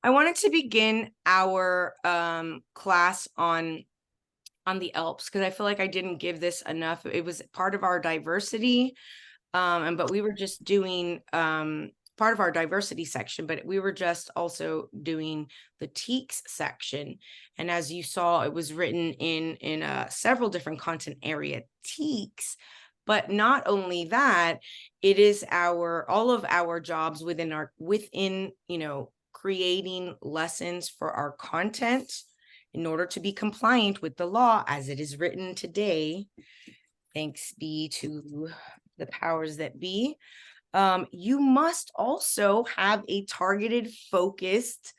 I wanted to begin our class on the ELPS because I feel like I didn't give this enough. It was part of our diversity, but we were just doing part of our diversity section, but we were just also doing the TEXES section. And as you saw, it was written in several different content area TEXES. But not only that, it is all of our jobs within creating lessons for our content in order to be compliant with the law as it is written today. Thanks be to the powers that be. You must also have a targeted, focused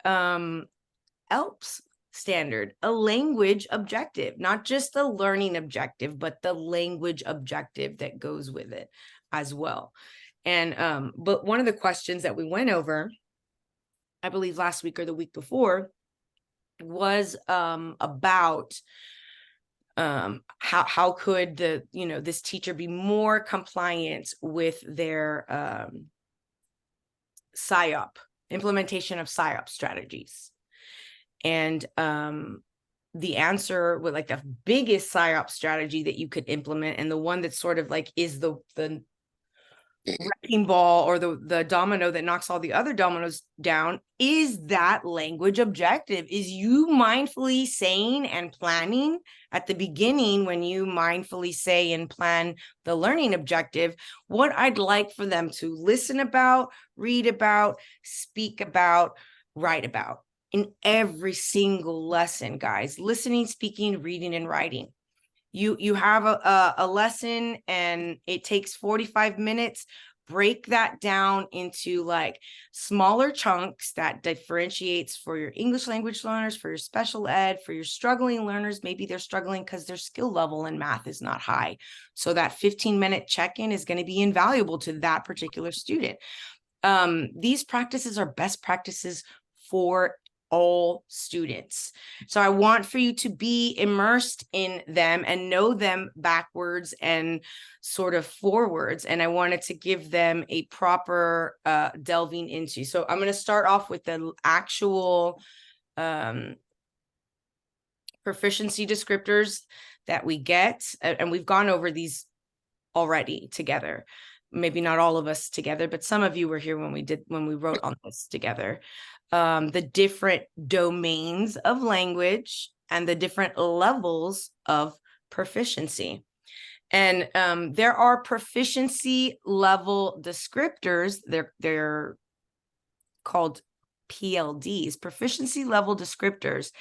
ELPS standard, a language objective, not just the learning objective, but the language objective that goes with it as well. And but one of the questions that we went over, I believe last week or the week before, was about how could this teacher be more compliant with their PSYOP, implementation of PSYOP strategies. And the answer with like the biggest PSYOP strategy that you could implement, and the one that sort of like is the wrecking ball or the domino that knocks all the other dominoes down, is that language objective. Is you mindfully saying and planning at the beginning, when you mindfully say and plan the learning objective, what I'd like for them to listen about, read about, speak about, write about in every single lesson, guys. Listening, speaking, reading, and writing. You have a lesson and it takes 45 minutes. Break that down into like smaller chunks that differentiates for your English language learners, for your special ed, for your struggling learners. Maybe they're struggling because their skill level in math is not high. So that 15-minute check-in is going to be invaluable to that particular student. These practices are best practices for all students. So I want for you to be immersed in them and know them backwards and sort of forwards. And I wanted to give them a proper delving into. So I'm going to start off with the actual proficiency descriptors that we get. And we've gone over these already together. Maybe not all of us together, but some of you were here when we wrote on this together. The different domains of language and the different levels of proficiency. And there are proficiency level descriptors. They're called PLDs, proficiency level descriptors.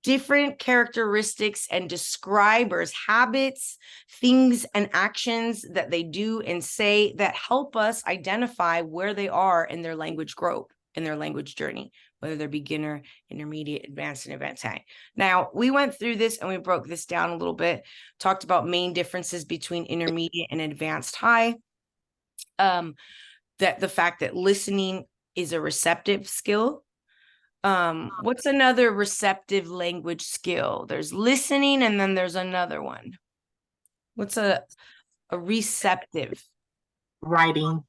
Different characteristics and describers, habits, things, and actions that they do and say that help us identify where they are in their language growth, in their language journey, whether they're beginner, intermediate, advanced, and advanced high. Now, we went through this and we broke this down a little bit, talked about main differences between intermediate and advanced high, that the fact that listening is a receptive skill. What's another receptive language skill? There's listening, and then there's another one. What's a receptive? Writing.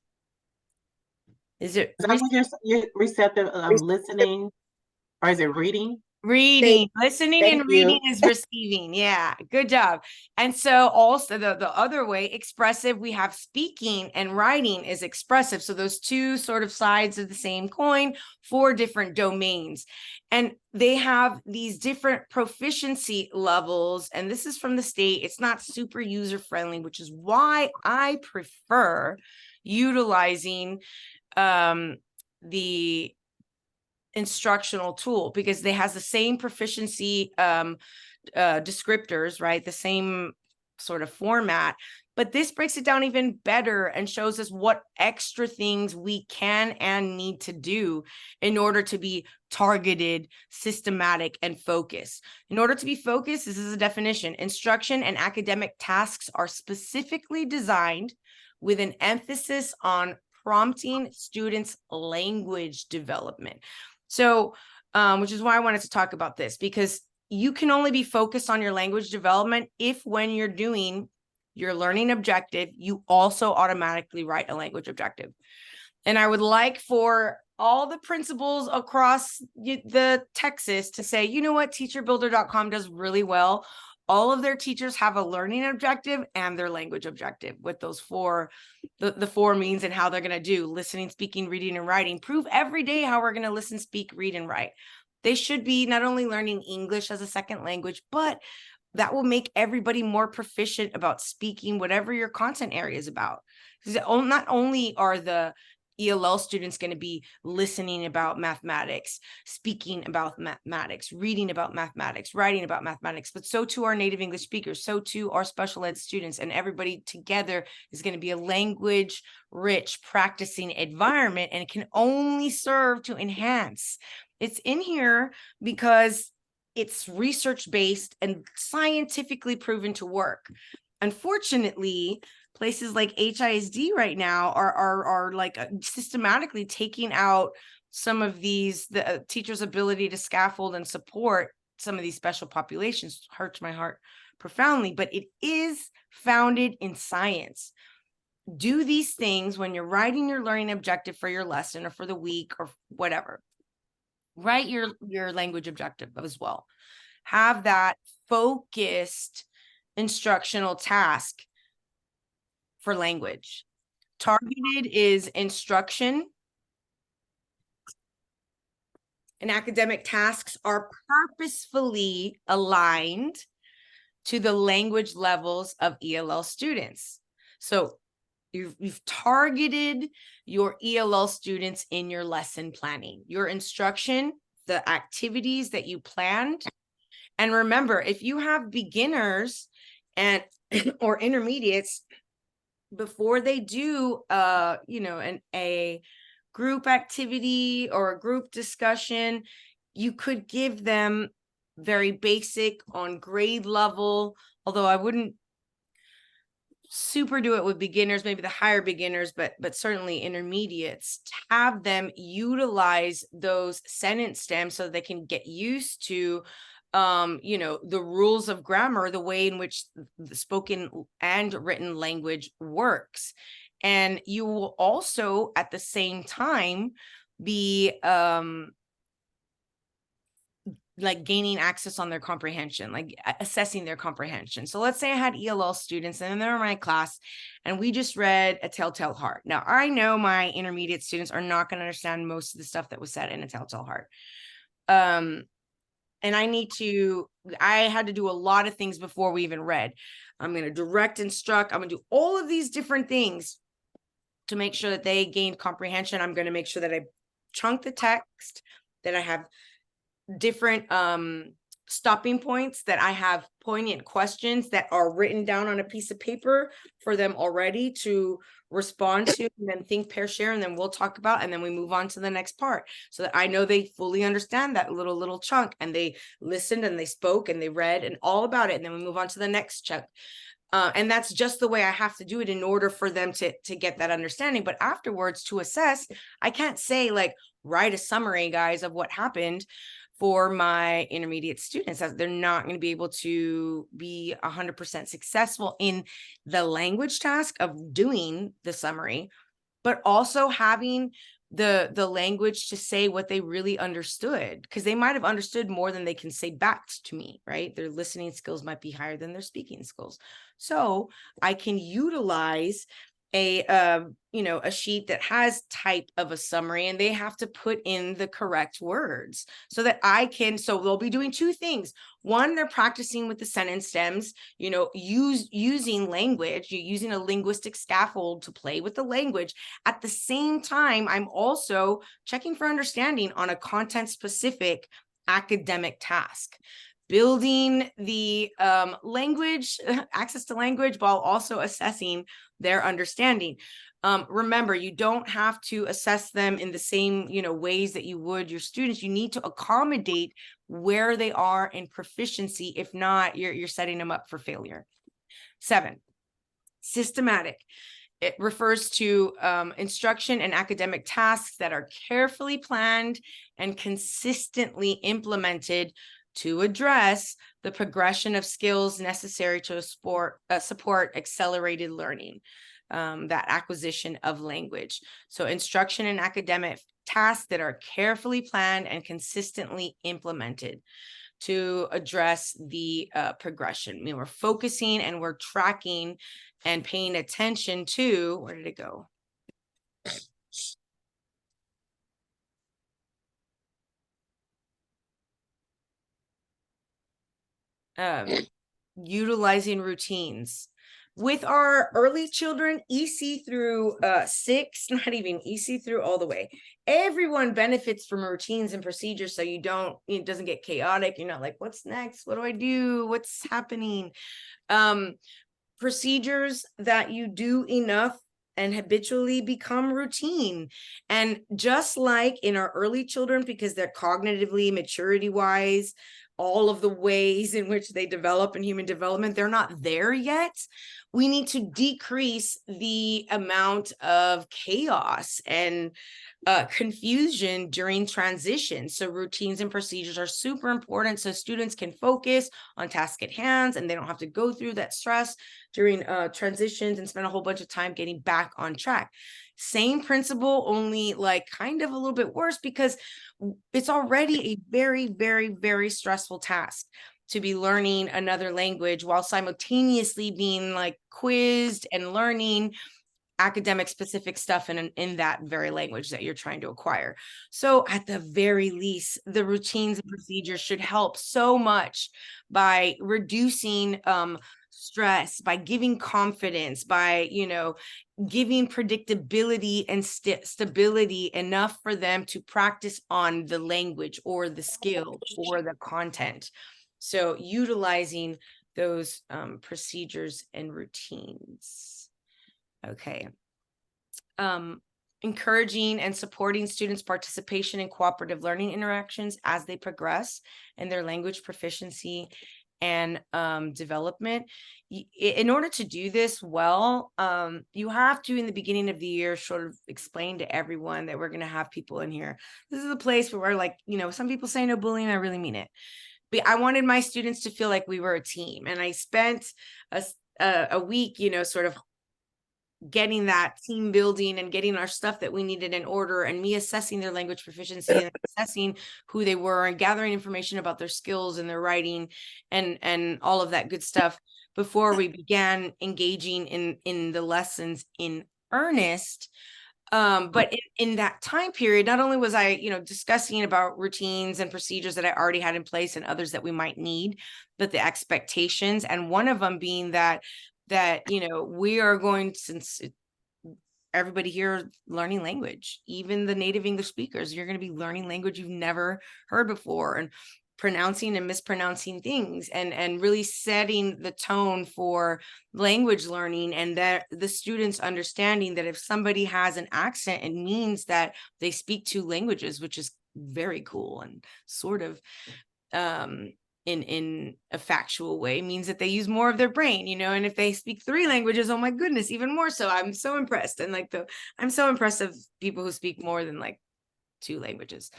Is it Is that what you're receptive listening, or is it reading? reading? Listening and reading is receiving. Yeah, good job. And so also the other way, expressive, we have speaking, and writing is expressive. So those two sort of sides of the same coin, 4 different domains. And they have these different proficiency levels. And this is from the state. It's not super user-friendly, which is why I prefer utilizing the instructional tool, because they has the same proficiency descriptors, right? The same sort of format, but this breaks it down even better and shows us what extra things we can and need to do in order to be targeted, systematic, and focused. In order to be focused, this is a definition: instruction and academic tasks are specifically designed with an emphasis on prompting students' language development. So, which is why I wanted to talk about this, because you can only be focused on your language development if, when you're doing your learning objective, you also automatically write a language objective. And I would like for all the principals across the Texas to say, you know what, teacherbuilder.com does really well. All of their teachers have a learning objective and their language objective with those four, the four means and how they're going to do listening, speaking, reading, and writing. Prove every day how we're going to listen, speak, read, and write. They should be not only learning English as a second language, but that will make everybody more proficient about speaking whatever your content area is about. Not only are the ELL students going to be listening about mathematics, speaking about mathematics, reading about mathematics, writing about mathematics, but so too are native English speakers, so too are special ed students, and everybody together is going to be a language rich practicing environment, and it can only serve to enhance. It's in here because it's research-based and scientifically proven to work. Unfortunately, places like HISD right now are like systematically taking out some of these, the teachers' ability to scaffold and support some of these special populations. Hurts my heart profoundly, but it is founded in science. Do these things when you're writing your learning objective for your lesson or for the week or whatever. Write your language objective as well. Have that focused instructional task for language. Targeted is instruction, and academic tasks are purposefully aligned to the language levels of ELL students. So you've targeted your ELL students in your lesson planning, your instruction, the activities that you planned. And remember, if you have beginners and or intermediates, before they do a group activity or a group discussion, you could give them very basic on grade level, although I wouldn't super do it with beginners, maybe the higher beginners, but certainly intermediates, to have them utilize those sentence stems so they can get used to the rules of grammar, the way in which the spoken and written language works. And you will also at the same time be like gaining access on their comprehension, like assessing their comprehension. So let's say I had ELL students and they're in my class and we just read A Telltale Heart. Now I know my intermediate students are not going to understand most of the stuff that was said in A Telltale Heart. And I had to do a lot of things before we even read. I'm going to direct instruct. I'm going to do all of these different things to make sure that they gain comprehension. I'm going to make sure that I chunk the text, that I have different stopping points, that I have poignant questions that are written down on a piece of paper for them already to respond to, and then think, pair, share, and then we'll talk about, and then we move on to the next part so that I know they fully understand that little chunk, and they listened and they spoke and they read and all about it, and then we move on to the next chunk. And that's just the way I have to do it in order for them to get that understanding. But afterwards, to assess, I can't say like, write a summary, guys, of what happened for my intermediate students. They're not going to be able to be 100% successful in the language task of doing the summary, but also having the language to say what they really understood, because they might have understood more than they can say back to me, right? Their listening skills might be higher than their speaking skills. So I can utilize a sheet that has type of a summary, and they have to put in the correct words so that so they'll be doing two things. One, they're practicing with the sentence stems, using language, you're using a linguistic scaffold to play with the language. At the same time, I'm also checking for understanding on a content specific academic task, building the language, access to language, while also assessing their understanding. Remember, you don't have to assess them in the same, ways that you would your students. You need to accommodate where they are in proficiency. If not, you're setting them up for failure. 7, systematic. It refers to instruction and academic tasks that are carefully planned and consistently implemented to address the progression of skills necessary to support accelerated learning, that acquisition of language. So instruction and academic tasks that are carefully planned and consistently implemented to address the progression. I mean, we're focusing and we're tracking and paying attention to, where did it go? Utilizing routines. With our early children, EC through 6, not even EC through all the way, everyone benefits from routines and procedures, so it doesn't get chaotic. You're not like, what's next? What do I do? What's happening? Procedures that you do enough and habitually become routine. And just like in our early children, because they're cognitively, maturity wise, all of the ways in which they develop in human development, they're not there yet. We need to decrease the amount of chaos and confusion during transition. So routines and procedures are super important so students can focus on task at hand and they don't have to go through that stress during transitions and spend a whole bunch of time getting back on track. Same principle, only like kind of a little bit worse, because it's already a very, very, very stressful task to be learning another language while simultaneously being like quizzed and learning academic specific stuff in that very language that you're trying to acquire. So at the very least, the routines and procedures should help so much by reducing stress, by giving confidence, by, giving predictability and stability enough for them to practice on the language or the skill or the content. So utilizing those procedures and routines. Okay. Encouraging and supporting students' participation in cooperative learning interactions as they progress in their language proficiency and development. In order to do this well, you have to, in the beginning of the year, sort of explain to everyone that we're going to have people in here. This is a place where we're like, some people say no bullying, I really mean it. But I wanted my students to feel like we were a team. And I spent a week, sort of getting that team building and getting our stuff that we needed in order, and me assessing their language proficiency and assessing who they were and gathering information about their skills and their writing and all of that good stuff before we began engaging in the lessons in earnest. But in that time period, not only was I, discussing about routines and procedures that I already had in place and others that we might need, but the expectations, and one of them being that we are going, since everybody here learning language, even the native English speakers, you're going to be learning language you've never heard before and pronouncing and mispronouncing things, and really setting the tone for language learning, and that the students understanding that if somebody has an accent, it means that they speak 2 languages, which is very cool and sort of in a factual way means that they use more of their brain, and if they speak 3 languages, oh my goodness, even more so. I'm so impressed. And I'm so impressed of people who speak more than like 2 languages.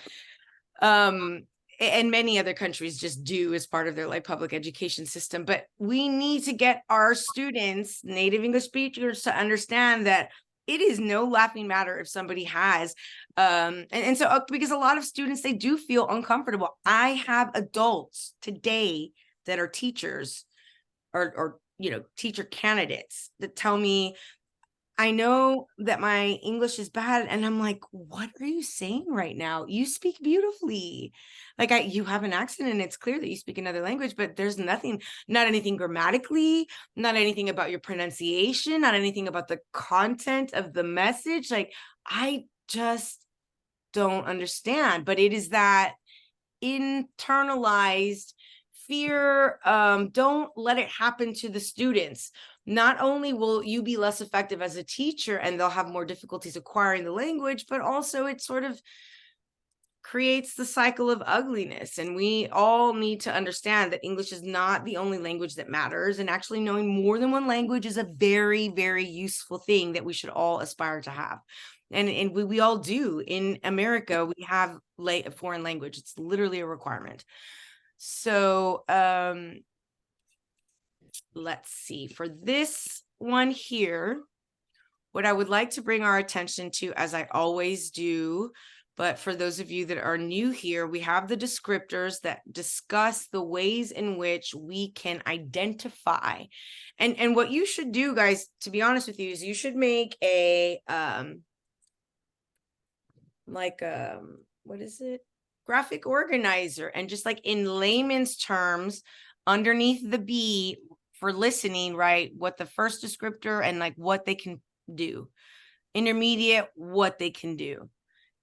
And many other countries just do as part of their like public education system. But we need to get our students, native English speakers, to understand that it is no laughing matter if somebody has and so because a lot of students, they do feel uncomfortable. I have adults today that are teachers or teacher candidates that tell me, I know that my English is bad. And I'm like, what are you saying right now? You speak beautifully. Like you have an accent and it's clear that you speak another language, but there's not anything grammatically, not anything about your pronunciation, not anything about the content of the message. Like, I just don't understand. But it is that internalized fear. Don't let it happen to the students. Not only will you be less effective as a teacher and they'll have more difficulties acquiring the language, but also it sort of creates the cycle of ugliness. And we all need to understand that English is not the only language that matters. And actually knowing more than one language is a very, very useful thing that we should all aspire to have. And we all do. In America, we have a foreign language. It's literally a requirement. So let's see, for this one here, what I would like to bring our attention to, as I always do But for those of you that are new here, we have the descriptors that discuss the ways in which we can identify. And what you should do, guys, to be honest with you, is you should make a what is it? Graphic organizer, and just like in layman's terms, underneath the B for listening, right? What the first descriptor and like what they can do. Intermediate, what they can do.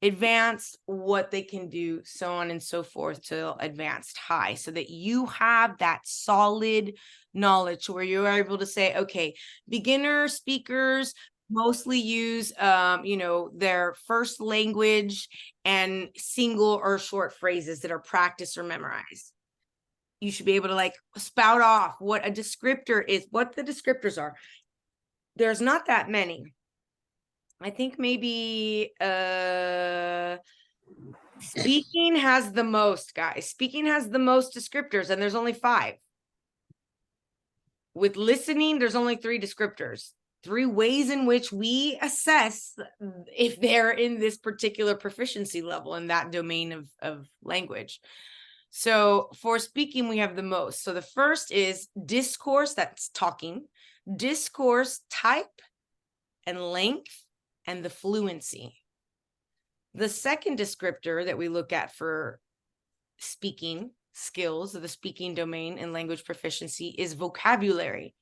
Advanced, what they can do, so on and so forth till advanced high, so that you have that solid knowledge where you're able to say, okay, beginner speakers mostly use their first language and single or short phrases that are practiced or memorized. You should be able to like spout off what a descriptor is, what the descriptors are. There's not that many. I think maybe speaking has the most, guys. Speaking has the most descriptors, and there's only 5. With listening, there's only 3 descriptors. 3 ways in which we assess if they're in this particular proficiency level in that domain of language. So for speaking, we have the most. So the first is discourse, that's talking, discourse type and length, and the fluency. The second descriptor that we look at for speaking skills of the speaking domain and language proficiency is vocabulary.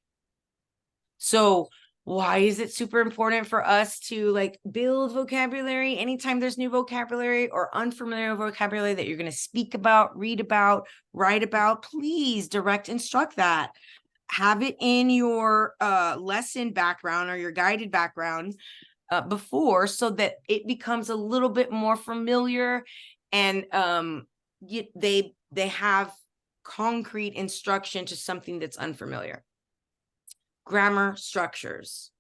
So why is it super important for us to like build vocabulary anytime there's new vocabulary or unfamiliar vocabulary that you're going to speak about, read about, write about? Please direct instruct that. Have it in your lesson background or your guided background before, so that it becomes a little bit more familiar, and they have concrete instruction to something that's unfamiliar. Grammar structures.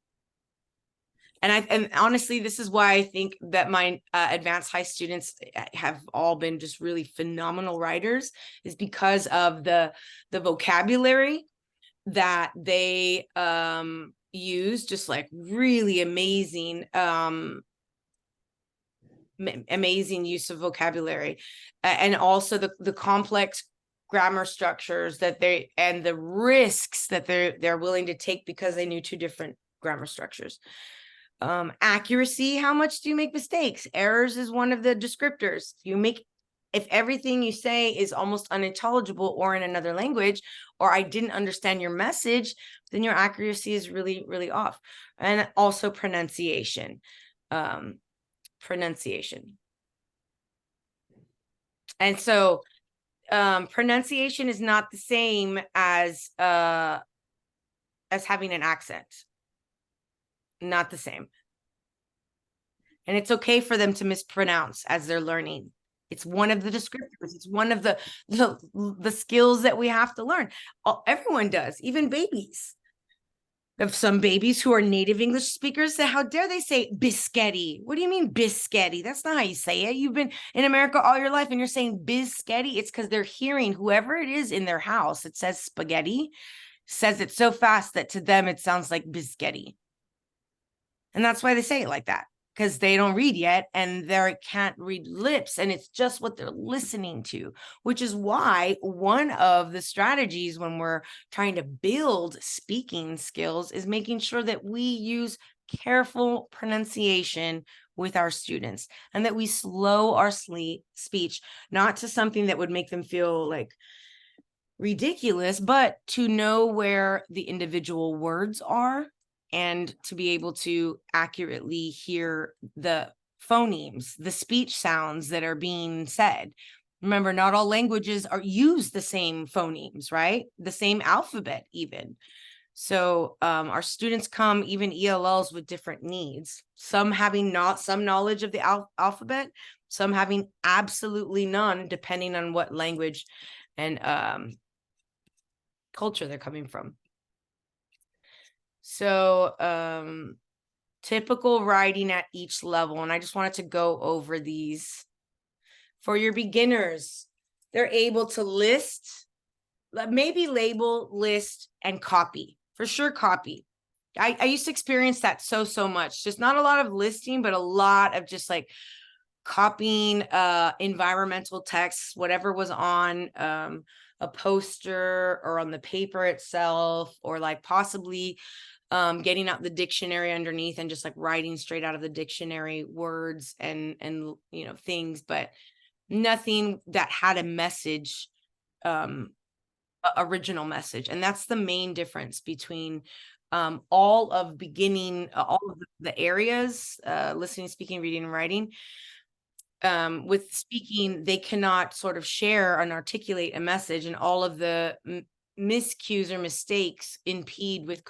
And honestly, this is why I think that my advanced high students have all been just really phenomenal writers, is because of the vocabulary that they use, just like really amazing amazing use of vocabulary, and also the complex grammar structures that they, and the risks that they're willing to take because they knew 2 different grammar structures. Accuracy, how much do you make mistakes? Errors is one of the descriptors. If everything you say is almost unintelligible or in another language, or I didn't understand your message, then your accuracy is really, really off. And also pronunciation. Pronunciation. And so pronunciation is not the same as having an accent. Not the same. And it's okay for them to mispronounce as they're learning. It's one of the descriptors. It's one of the skills that we have to learn. Everyone does, even babies. Of some babies who are native English speakers say, how dare they say biscotti? What do you mean biscotti? That's not how you say it. You've been in America all your life and you're saying biscotti. It's because they're hearing whoever it is in their house. It says spaghetti, says it so fast that to them it sounds like biscotti. And that's why they say it like that, because they don't read yet and they can't read lips, and it's just what they're listening to, which is why one of the strategies when we're trying to build speaking skills is making sure that we use careful pronunciation with our students, and that we slow our speech, not to something that would make them feel like ridiculous, but to know where the individual words are, and to be able to accurately hear the phonemes, the speech sounds that are being said. Remember, not all languages use the same phonemes, right? The same alphabet even. So our students come, even ELLs, with different needs. Some having some knowledge of the alphabet, some having absolutely none, depending on what language and culture they're coming from. So typical writing at each level, and I just wanted to go over these. For your beginners, they're able to list, maybe label, list, and copy. For sure, copy. I used to experience that so much. Just not a lot of listing, but a lot of just like copying environmental text, whatever was on a poster or on the paper itself, or like possibly getting out the dictionary underneath and just like writing straight out of the dictionary words and you know, things, but nothing that had a message, original message. And that's the main difference between all of beginning, all of the areas, listening, speaking, reading, and writing. With speaking, they cannot sort of share and articulate a message, and all of the miscues or mistakes impede with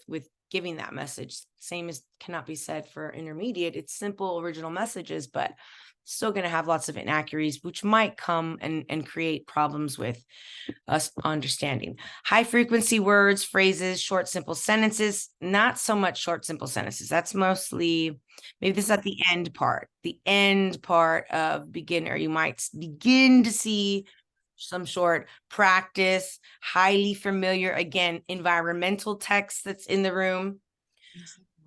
with giving that message. Same as cannot be said for intermediate. It's simple original messages, but still going to have lots of inaccuracies, which might come and create problems with us understanding. High frequency words, phrases, short, simple sentences, not so much short, simple sentences. That's mostly, maybe this is at the end part of beginner. You might begin to see some short practice, highly familiar, again, environmental text that's in the room.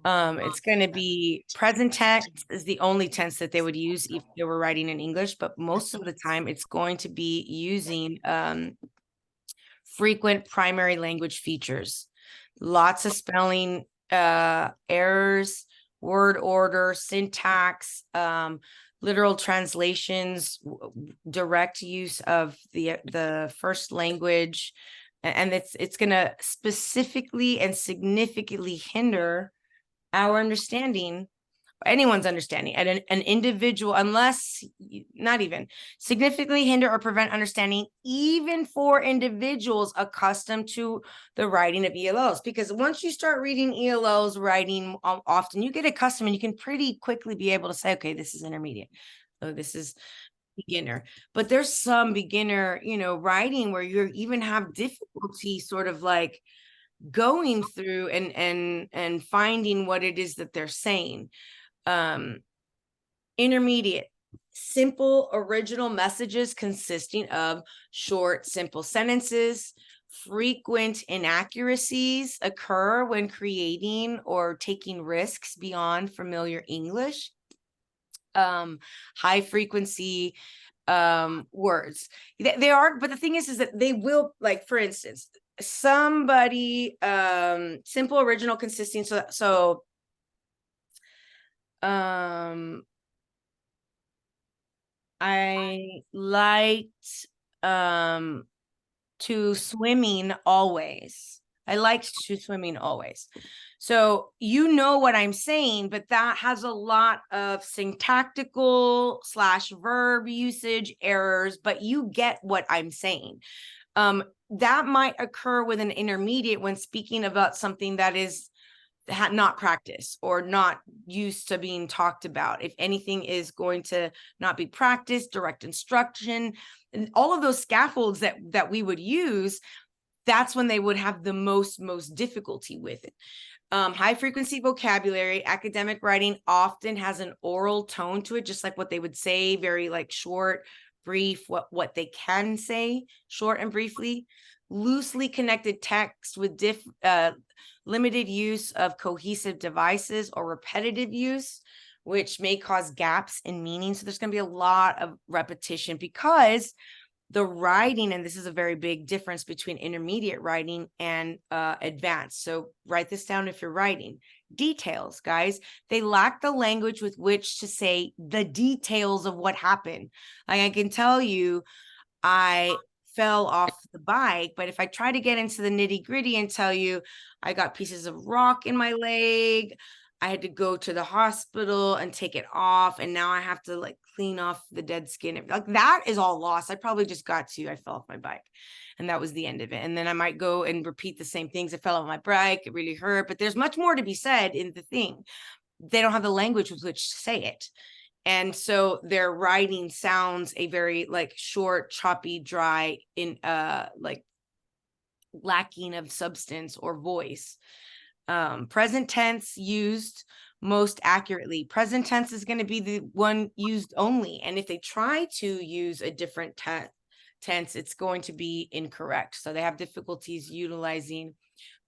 It's going to be present tense is the only tense that they would use if they were writing in English, but most of the time it's going to be using frequent primary language features, lots of spelling errors, word order, syntax, literal translations, direct use of the first language, and it's going to specifically and significantly hinder our understanding, anyone's understanding, and an individual, unless not even significantly hinder or prevent understanding, even for individuals accustomed to the writing of ELLs. Because once you start reading ELLs writing often, you get accustomed and you can pretty quickly be able to say, okay, this is intermediate. So this is beginner. But there's some beginner, writing where you even have difficulty sort of like going through and finding what it is that they're saying. Intermediate, simple original messages consisting of short, simple sentences. Frequent inaccuracies occur when creating or taking risks beyond familiar English. High frequency words. They are, but the thing is that they will, like, for instance, somebody simple original consisting so I liked to swimming always. I liked to swimming always. So you know what I'm saying, but that has a lot of syntactical / verb usage errors, but you get what I'm saying. That might occur with an intermediate when speaking about something that is not practiced or not used to being talked about. If anything is going to not be practiced, direct instruction, and all of those scaffolds that we would use, that's when they would have the most difficulty with it. High frequency vocabulary, academic writing often has an oral tone to it, just like what they would say, very like short, brief, what they can say short and briefly. Loosely connected text with limited use of cohesive devices or repetitive use, which may cause gaps in meaning. So there's going to be a lot of repetition because the writing, and this is a very big difference between intermediate writing and advanced. So write this down if you're writing. Details, guys. They lack the language with which to say the details of what happened. Like, I can tell you, I fell off the bike, but if I try to get into the nitty gritty and tell you I got pieces of rock in my leg, I had to go to the hospital and take it off, and now I have to like clean off the dead skin, like that is all lost. I probably just got to, I fell off my bike and that was the end of it. And then I might go and repeat the same things. I fell off my bike, it really hurt, but there's much more to be said in the thing. They don't have the language with which to say it. And so their writing sounds a very like short, choppy, dry, in like lacking of substance or voice. Present tense used most accurately. Present tense is going to be the one used only. And if they try to use a different tense, it's going to be incorrect. So they have difficulties utilizing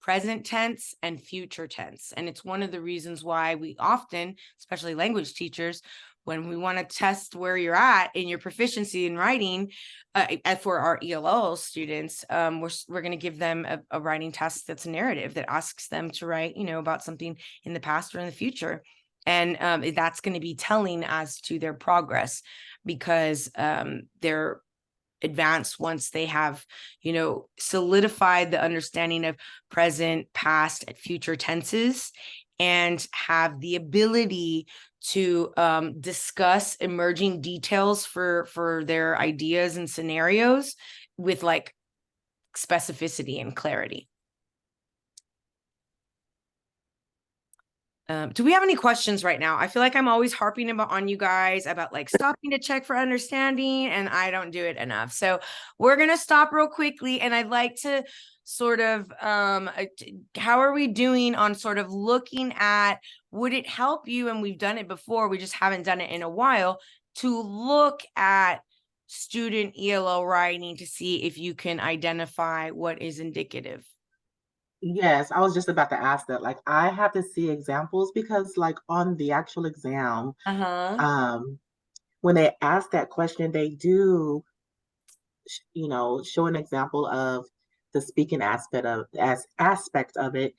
present tense and future tense. And it's one of the reasons why we often, especially language teachers, when we want to test where you're at in your proficiency in writing, for our ELL students, we're going to give them a writing test that's a narrative that asks them to write, about something in the past or in the future. And that's going to be telling as to their progress, because they're advanced once they have, solidified the understanding of present, past, and future tenses, and have the ability to discuss emerging details for their ideas and scenarios with like specificity and clarity. Do we have any questions right now? I feel like I'm always harping on you guys about like stopping to check for understanding, and I don't do it enough. So we're going to stop real quickly. And I'd like to sort of, how are we doing on sort of looking at, would it help you? And we've done it before, we just haven't done it in a while, to look at student ELO writing to see if you can identify what is indicative. Yes, I was just about to ask that. Like, I have to see examples because, like, on the actual exam, when they ask that question, they do, show an example of the speaking aspect of it,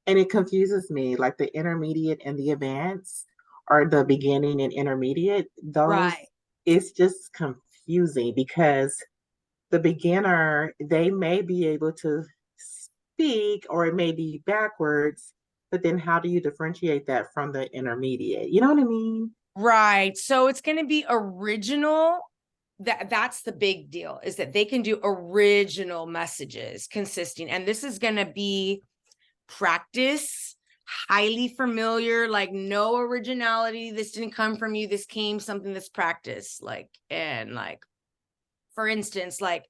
and it confuses me. Like the intermediate and the advanced, or the beginning and intermediate. Those, Right. it's just confusing because the beginner, they may be able to speak, or it may be backwards, but then how do you differentiate that from the intermediate? You know what I mean? Right. So it's going to be original. That's the big deal, is that they can do original messages consisting, and this is going to be practice, highly familiar, like no originality. This didn't come from you. This came something that's practiced. Like, and like, for instance, like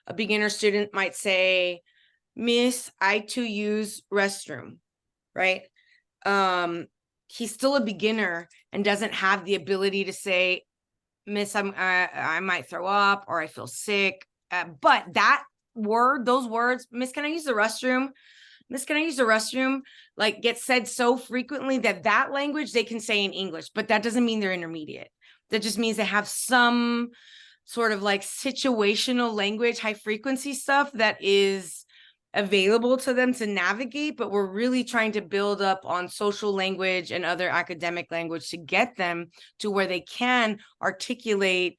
a beginner student might say, Miss, I too use restroom, right? He's still a beginner and doesn't have the ability to say, Miss, I might throw up, or I feel sick. But that word, those words, Miss, can I use the restroom? Miss, can I use the restroom? Like, gets said so frequently that language they can say in English, but that doesn't mean they're intermediate. That just means they have some sort of like situational language, high frequency stuff that is available to them to navigate, but we're really trying to build up on social language and other academic language to get them to where they can articulate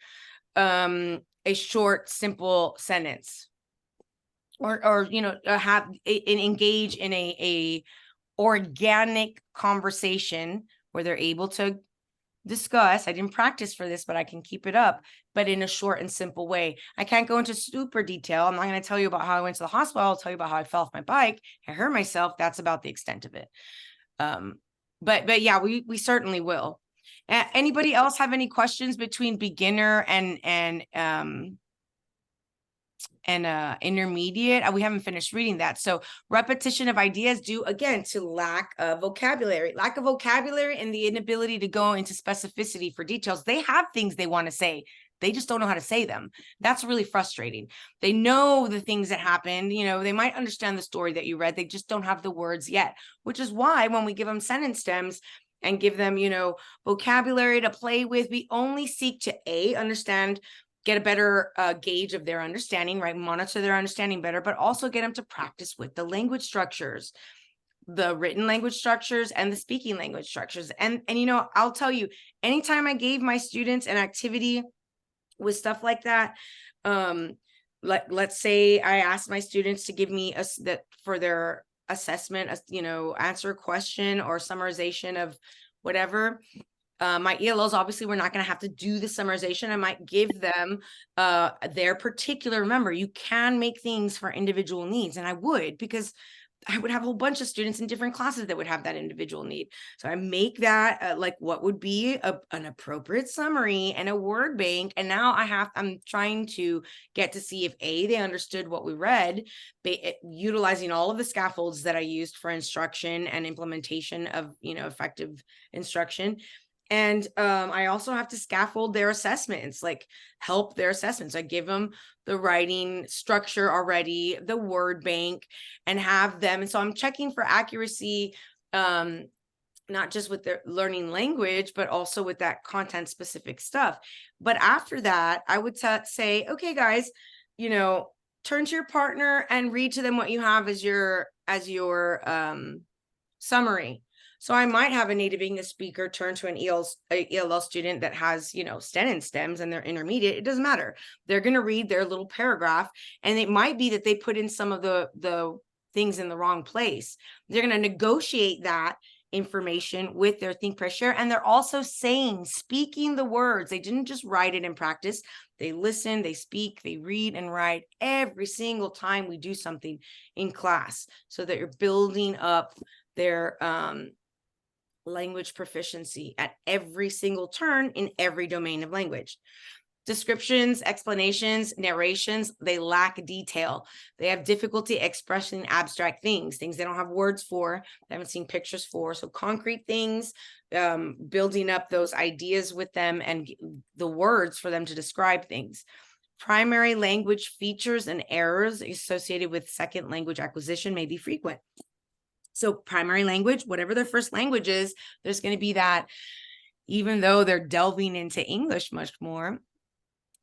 a short, simple sentence, or have engage in a organic conversation where they're able to discuss. I didn't practice for this, but I can keep it up, but in a short and simple way. I can't go into super detail. I'm not going to tell you about how I went to the hospital. I'll tell you about how I fell off my bike. I hurt myself. That's about the extent of it. But yeah, we certainly will. Anybody else have any questions between beginner and intermediate? We haven't finished reading that. So repetition of ideas due again to lack of vocabulary and the inability to go into specificity for details. They have things they want to say, they just don't know how to say them. That's really frustrating. They know the things that happened, they might understand the story that you read, they just don't have the words yet, which is why when we give them sentence stems and give them, vocabulary to play with, we only seek to understand, get a better gauge of their understanding, right? Monitor their understanding better, but also get them to practice with the language structures, the written language structures and the speaking language structures. And I'll tell you, anytime I gave my students an activity with stuff like that, let's say I asked my students to give me that for their assessment, answer a question or summarization of whatever. My ELOs, obviously, we're not going to have to do the summarization. I might give them their particular, remember, you can make things for individual needs. And I would, because I would have a whole bunch of students in different classes that would have that individual need. So I make that like what would be an appropriate summary and a word bank. And now I'm trying to get to see if they understood what we read, utilizing all of the scaffolds that I used for instruction and implementation of, effective instruction. And I also have to scaffold their assessments, like help their assessments. I give them the writing structure already, the word bank, and have them. And so I'm checking for accuracy not just with their learning language, but also with that content specific stuff. But after that, I would say, okay, guys, you know, turn to your partner and read to them what you have as your summary. So I might have a native English speaker turn to an ELL student that has, you know, STEM and STEMs and they're intermediate. It doesn't matter. They're going to read their little paragraph, and it might be that they put in some of the things in the wrong place. They're going to negotiate that information with their think, press, share, and they're also speaking the words. They didn't just write it in practice. They listen, they speak, they read and write every single time we do something in class, so that you're building up their language proficiency at every single turn in every domain of language. Descriptions, explanations, narrations, they lack detail. They have difficulty expressing abstract things they don't have words for, they haven't seen pictures for. So concrete things, building up those ideas with them and the words for them to describe things. Primary language features and errors associated with second language acquisition may be frequent. So primary language, whatever their first language is, there's going to be that, even though they're delving into English much more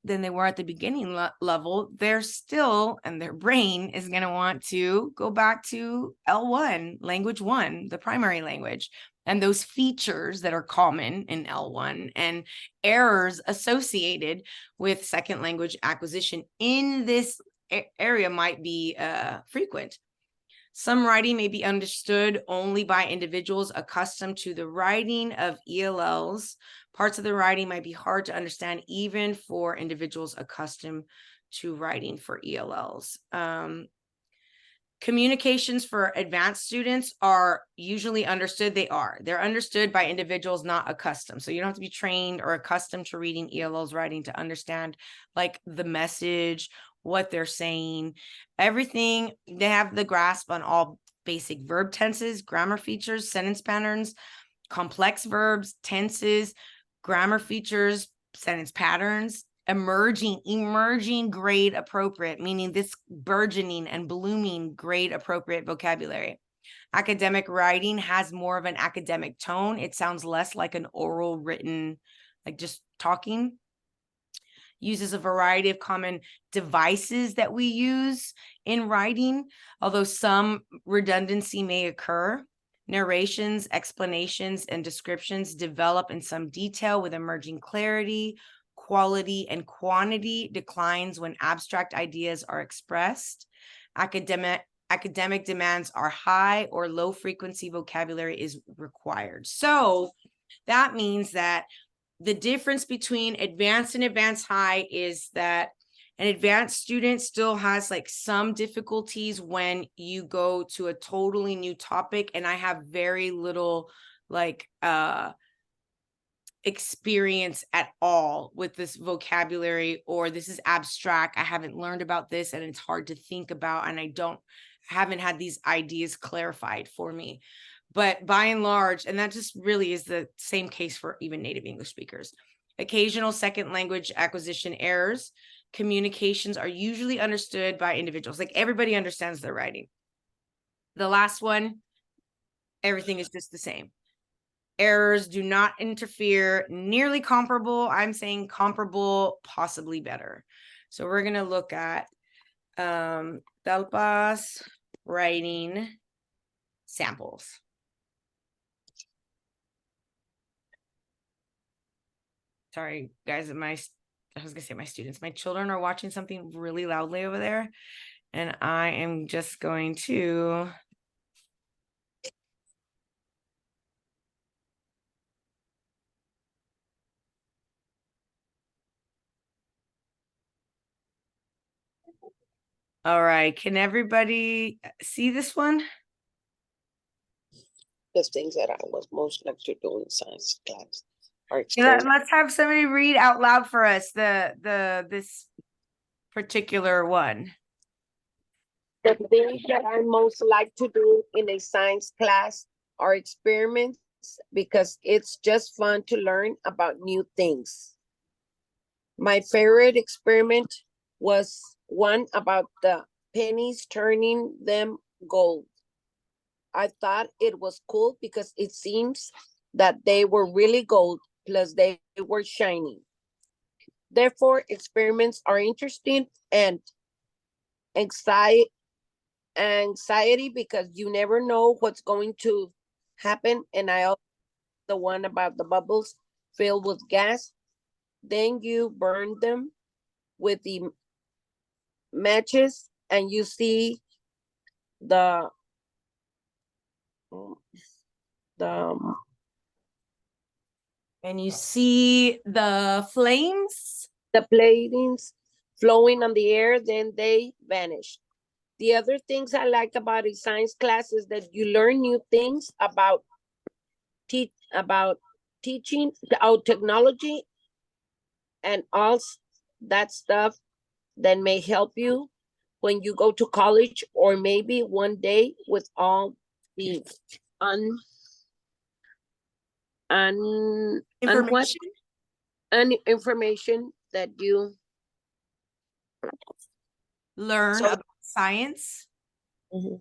than they were at the beginning level, they're still, and their brain is going to want to go back to L1, language one, the primary language, and those features that are common in L1 and errors associated with second language acquisition in this area might be frequent. Some writing may be understood only by individuals accustomed to the writing of ELLs. Parts of the writing might be hard to understand even for individuals accustomed to writing for ELLs. Communications for advanced students are usually understood. They're understood by individuals not accustomed. So you don't have to be trained or accustomed to reading ELLs writing to understand like the message, what they're saying, everything. They have the grasp on all basic verb tenses, grammar features, sentence patterns, complex verbs, tenses, grammar features, sentence patterns, emerging grade appropriate, meaning this burgeoning and blooming grade appropriate vocabulary. Academic writing has more of an academic tone. It sounds less like an oral written, like just talking. Uses a variety of common devices that we use in writing, although some redundancy may occur. Narrations, explanations, and descriptions develop in some detail with emerging clarity. Quality and quantity declines when abstract ideas are expressed. Academic demands are high, or low frequency vocabulary is required. So that means that the difference between advanced and advanced high is that an advanced student still has like some difficulties when you go to a totally new topic, and I have very little like experience at all with this vocabulary, or this is abstract, I haven't learned about this and it's hard to think about, and I haven't had these ideas clarified for me. But by and large, and that just really is the same case for even native English speakers, occasional second language acquisition errors. Communications are usually understood by individuals. Like everybody understands their writing. The last one, everything is just the same. Errors do not interfere, nearly comparable. I'm saying comparable, possibly better. So we're going to look at TELPS writing samples. Sorry, guys, I was gonna say my students, my children are watching something really loudly over there, and I am just going to all right, can everybody see this one? The things that I was most like to do in science class are Let's have somebody read out loud for us this particular one. The things that I most like to do in a science class are experiments, because it's just fun to learn about new things. My favorite experiment was one about the pennies, turning them gold. I thought it was cool because it seems that they were really gold, plus they were shiny. Therefore, experiments are interesting and anxiety because you never know what's going to happen. And I also the one about the bubbles filled with gas. Then you burn them with the matches and you see the the And you see the flames. the platings flowing on the air, then they vanish. The other things I like about a science class is that you learn new things about teaching, about technology, and all that stuff that may help you when you go to college, or maybe one day with all the un what Information. information that you Learn so. about science. Mhm.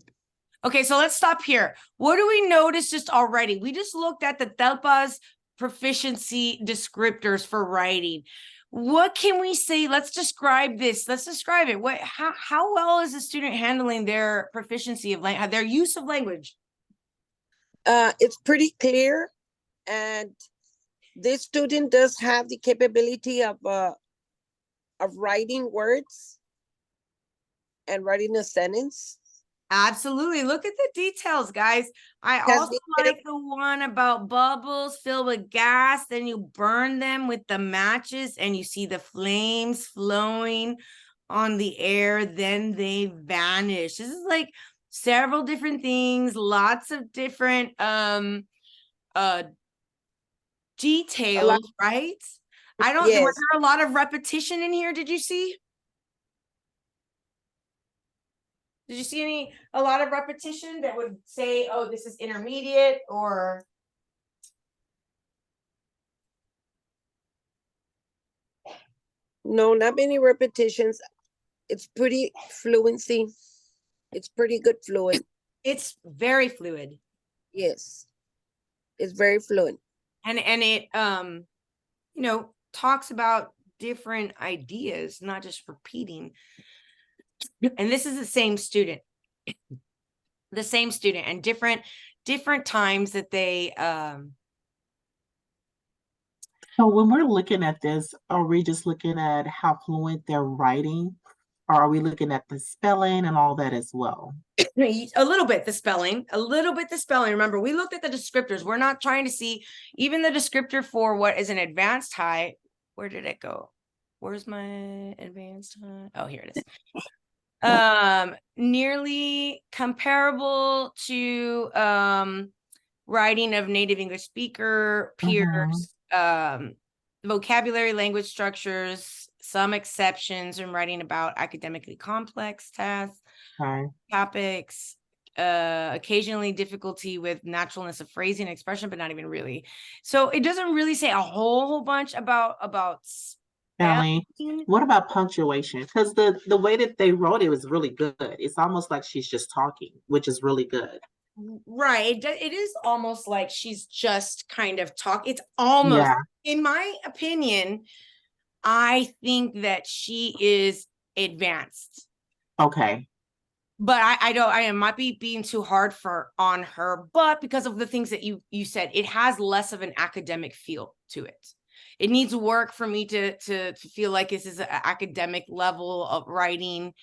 Okay, so let's stop here. What do we notice just already? We just looked at the TELPA's proficiency descriptors for writing. What can we say? Let's describe this. Let's describe it. How well is the student handling their proficiency of language, their use of language? It's pretty clear, and this student does have the capability of writing words and writing a sentence. Absolutely. Look at the details, guys. I Has also the like the one about bubbles filled with gas. Then you burn them with the matches and you see the flames flowing on the air. Then they vanish. This is like several different things, lots of different uh a lot. details, right? I don't, was Yes. there a lot of repetition in here? Did you see? Did you see a lot of repetition that would say, oh, this is intermediate or? No, not many repetitions. It's pretty fluency. It's pretty good fluent. It's very fluid. Yes. It's very fluent. And it, talks about different ideas, not just repeating. And this is the same student and different times that they, So when we're looking at this, are we just looking at how fluent they're writing? Or are we looking at the spelling and all that as well? a little bit the spelling. Remember, we looked at the descriptors. We're not trying to see even the descriptor for what is an advanced high. Where did it go? Where's my advanced high? Oh, here it is. Nearly comparable to writing of native English speaker peers, vocabulary, language structures, some exceptions in writing about academically complex tasks, topics, occasionally difficulty with naturalness of phrasing and expression, but not even really. So it doesn't really say a whole bunch about Spelling. What about punctuation? Because the way that they wrote it was really good. It's almost like she's just talking, which is really good. Right. It is almost like she's just kind of it's almost, in my opinion, I think that she is advanced. Okay. But I might be being too hard on her, but because of the things that you said, it has less of an academic feel to it. It needs work for me to feel like this is an academic level of writing,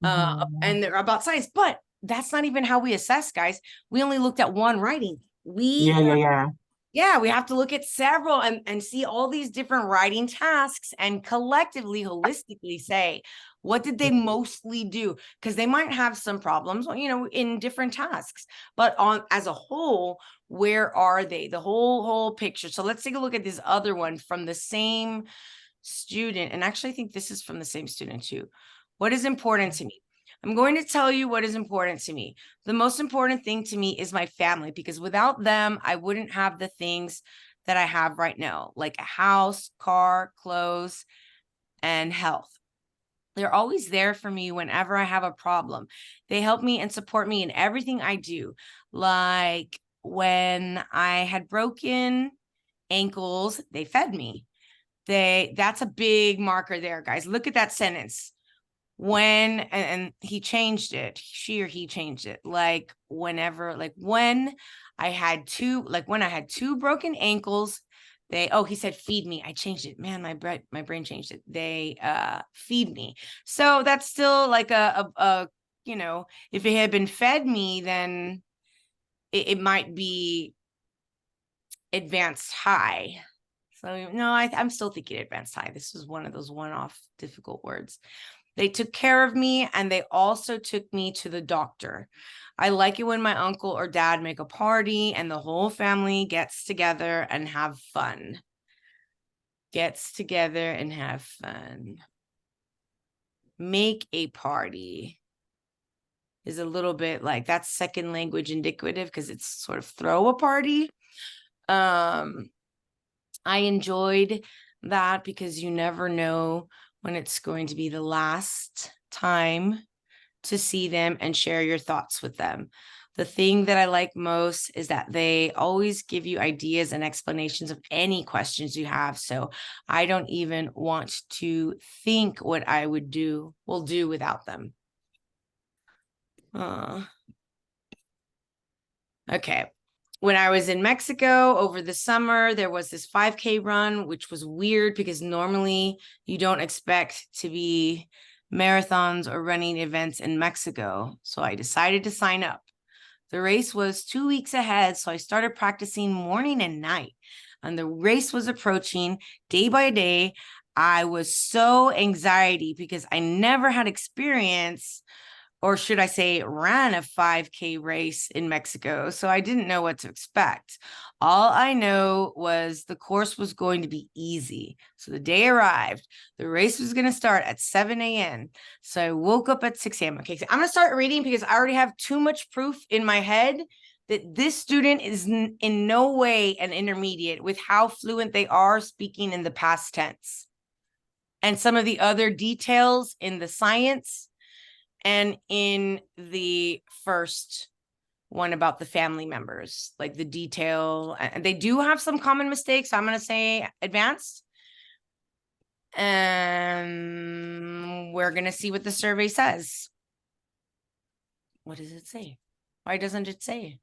and they're about science, but that's not even how we assess, guys. We only looked at one writing. We have to look at several and see all these different writing tasks and collectively, holistically say, what did they mostly do? Because they might have some problems, in different tasks, but as a whole, where are they? The whole picture. So let's take a look at this other one from the same student. And actually, I think this is from the same student too. What is important to me? I'm going to tell you what is important to me. The most important thing to me is my family, because without them, I wouldn't have the things that I have right now, like a house, car, clothes, and health. They're always there for me whenever I have a problem. They help me and support me in everything I do. Like when I had broken ankles, they fed me. That's a big marker there, guys. Look at that sentence. When, and he changed it, she or he changed it. Like whenever, like when I had two broken ankles, he said feed me. I changed it. Man, my brain changed it. They feed me. So that's still like a if it had been fed me, then it might be advanced high. So no, I'm still thinking advanced high. This was one of those one-off difficult words. They took care of me, and they also took me to the doctor. I like it when my uncle or dad make a party and the whole family gets together and have fun. Gets together and have fun. Make a party is a little bit like that's second language indicative because it's sort of throw a party. I enjoyed that because you never know when it's going to be the last time to see them and share your thoughts with them. The thing that I like most is that they always give you ideas and explanations of any questions you have. So I don't even want to think what I will do without them. Okay. When I was in Mexico over the summer, there was this 5K run, which was weird because normally you don't expect to be marathons or running events in Mexico. So I decided to sign up. The race was 2 weeks ahead, so I started practicing morning and night. And the race was approaching day by day. I was so anxiety because I never had experience, or should I say ran a 5K race in Mexico. So I didn't know what to expect. All I know was the course was going to be easy. So the day arrived. The race was going to start at 7 a.m. So I woke up at 6 a.m. Okay, so I'm going to start reading because I already have too much proof in my head that this student is in no way an intermediate with how fluent they are speaking in the past tense. And some of the other details in the science and in the first one about the family members, like the detail, and they do have some common mistakes. So I'm going to say advanced. And we're going to see what the survey says. What does it say? Why doesn't it say?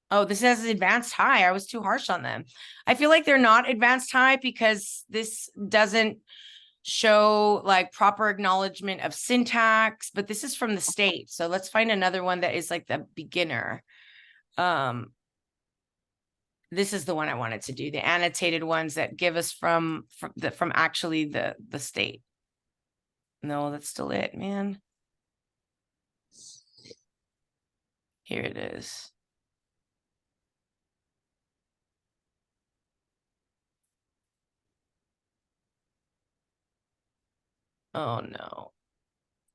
Oh, this says advanced high. I was too harsh on them. I feel like they're not advanced high because this doesn't show like proper acknowledgement of syntax, but this is from the state. So let's find another one that is like the beginner. This is the one I wanted to do, the annotated ones that give us from actually the state. No, that's still it, man. Here it is. Oh no.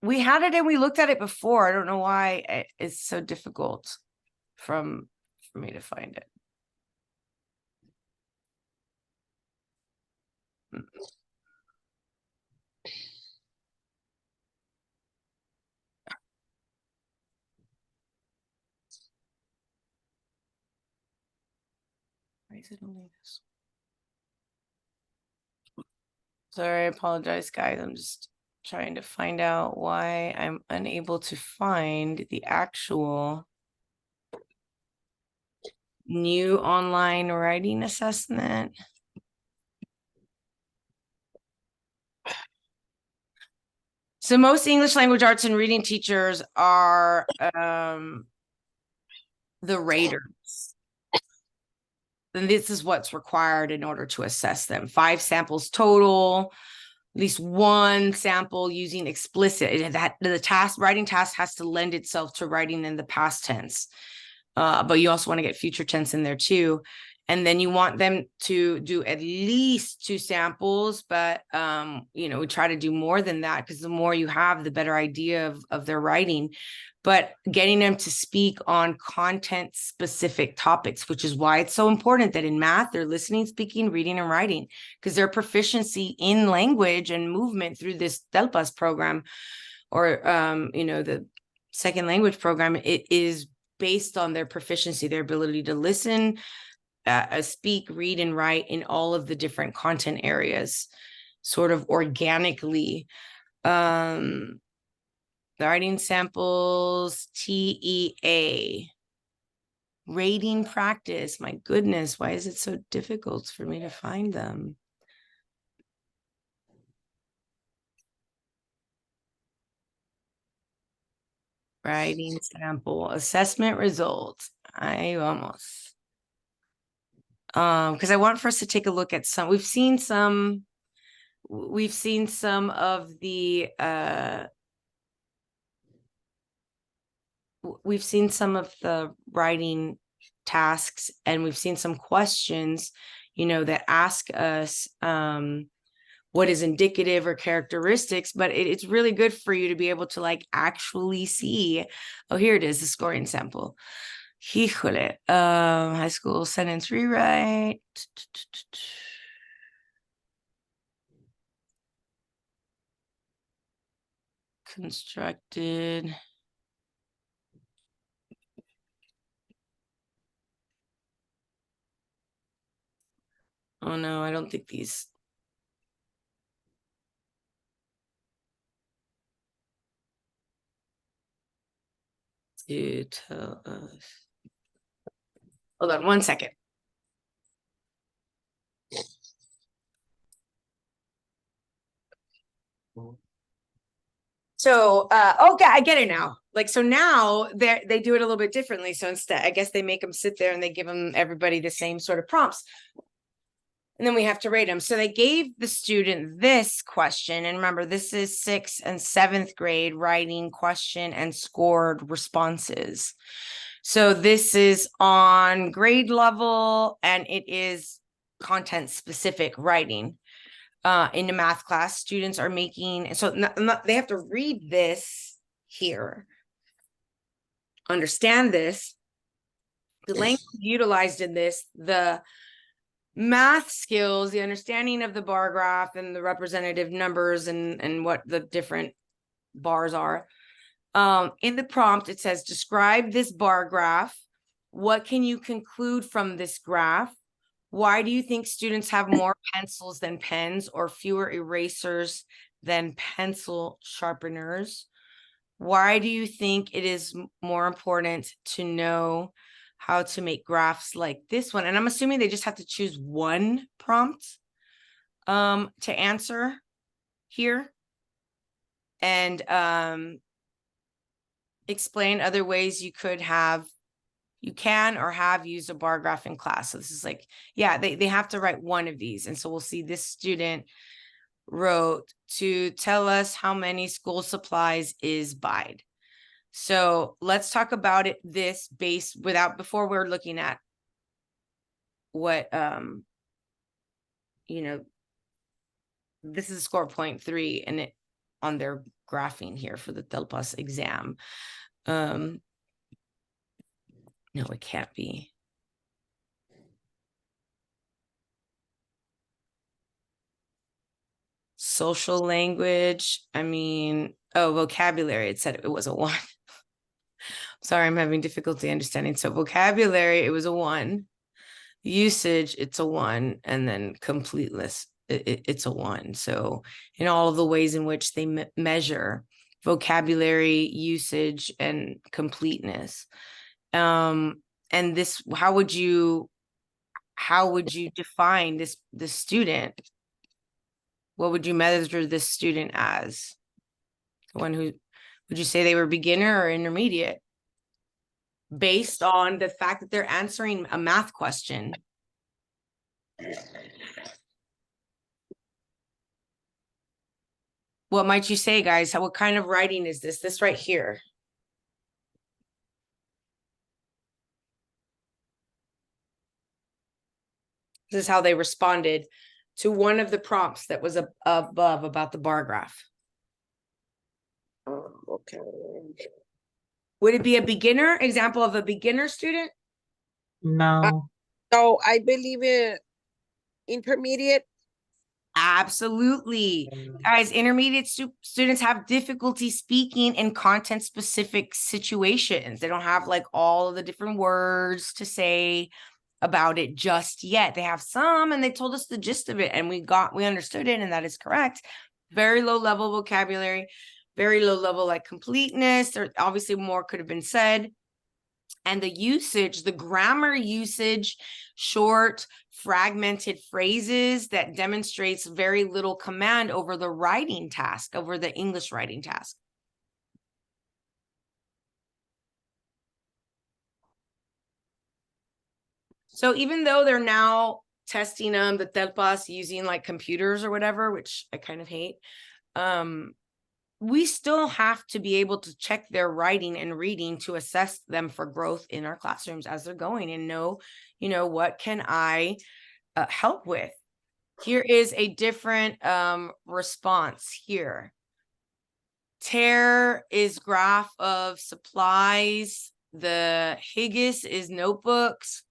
We had it and we looked at it before. I don't know why it's so difficult for me to find it. Why is it only this? Sorry, I apologize, guys. I'm just trying to find out why I'm unable to find the actual new online writing assessment. So most English language arts and reading teachers are the raters. And this is what's required in order to assess them. 5 samples total, at least 1 sample using explicit. That the writing task has to lend itself to writing in the past tense. But you also want to get future tense in there too. And then you want them to do at least 2 samples, but you know, we try to do more than that, because the more you have, the better idea of their writing. But getting them to speak on content specific topics, which is why it's so important that in math they're listening, speaking, reading, and writing, because their proficiency in language and movement through this TELPS program, or you know, the second language program, it is based on their proficiency, their ability to listen, speak, read, and write in all of the different content areas, sort of organically. The writing samples, TEA. Rating practice. My goodness, why is it so difficult for me to find them? Writing sample, assessment results. I almost. Because I want for us to take a look at some. We've seen some of the we've seen some of the writing tasks, and we've seen some questions, you know, that ask us what is indicative or characteristics, but it's really good for you to be able to like actually see. Oh, here it is, the scoring sample. Híjole, high school sentence rewrite. Constructed. Oh no, I don't think these. To tell us. Hold on 1 second. So, okay, I get it now. Like, so now they do it a little bit differently. So instead, I guess they make them sit there and they give them everybody the same sort of prompts. And then we have to rate them. So they gave the student this question. And remember, this is 6th and 7th grade writing question and scored responses. So this is on grade level, and it is content specific writing. In the math class, students are making, so they have to read this here, understand this, the language utilized in this, the math skills, the understanding of the bar graph and the representative numbers and what the different bars are. In the prompt, it says, describe this bar graph. What can you conclude from this graph? Why do you think students have more pencils than pens or fewer erasers than pencil sharpeners? Why do you think it is more important to know how to make graphs like this one? And I'm assuming they just have to choose one prompt to answer here, and explain other ways you could have, you can or have used a bar graph in class. So this is like, yeah, they have to write one of these. And so we'll see this student wrote to tell us how many school supplies is buyed. So let's talk about it this base before we're looking at what, you know, this is score 0.3 and it on their graphing here for the TELPS exam. No, it can't be. Social language. I mean, oh, vocabulary. It said it was a 1. Sorry, I'm having difficulty understanding. So vocabulary, it was a 1. Usage, it's a 1. And then completeness, it's a 1. So in all of the ways in which they measure vocabulary, usage, and completeness. And this, how would you define this student? What would you measure this student as? The one who, would you say they were beginner or intermediate? Based on the fact that they're answering a math question. What might you say, guys? What kind of writing is this? This right here. This is how they responded to one of the prompts that was above about the bar graph. Okay. Would it be a beginner example of a beginner student? No. So I believe it intermediate. Absolutely. Guys, intermediate students have difficulty speaking in content specific situations. They don't have like all of the different words to say about it just yet. They have some, and they told us the gist of it, and we understood it, and that is correct. Very low level vocabulary, very low level like completeness. There obviously more could have been said. And the usage, the grammar usage, short, fragmented phrases that demonstrates very little command over the writing task, over the English writing task. So even though they're now testing the TELPS using like computers or whatever, which I kind of hate, we still have to be able to check their writing and reading to assess them for growth in our classrooms as they're going, and know, what can I help with? Here is a different response here. TER is graph of supplies. The Higgis is notebooks.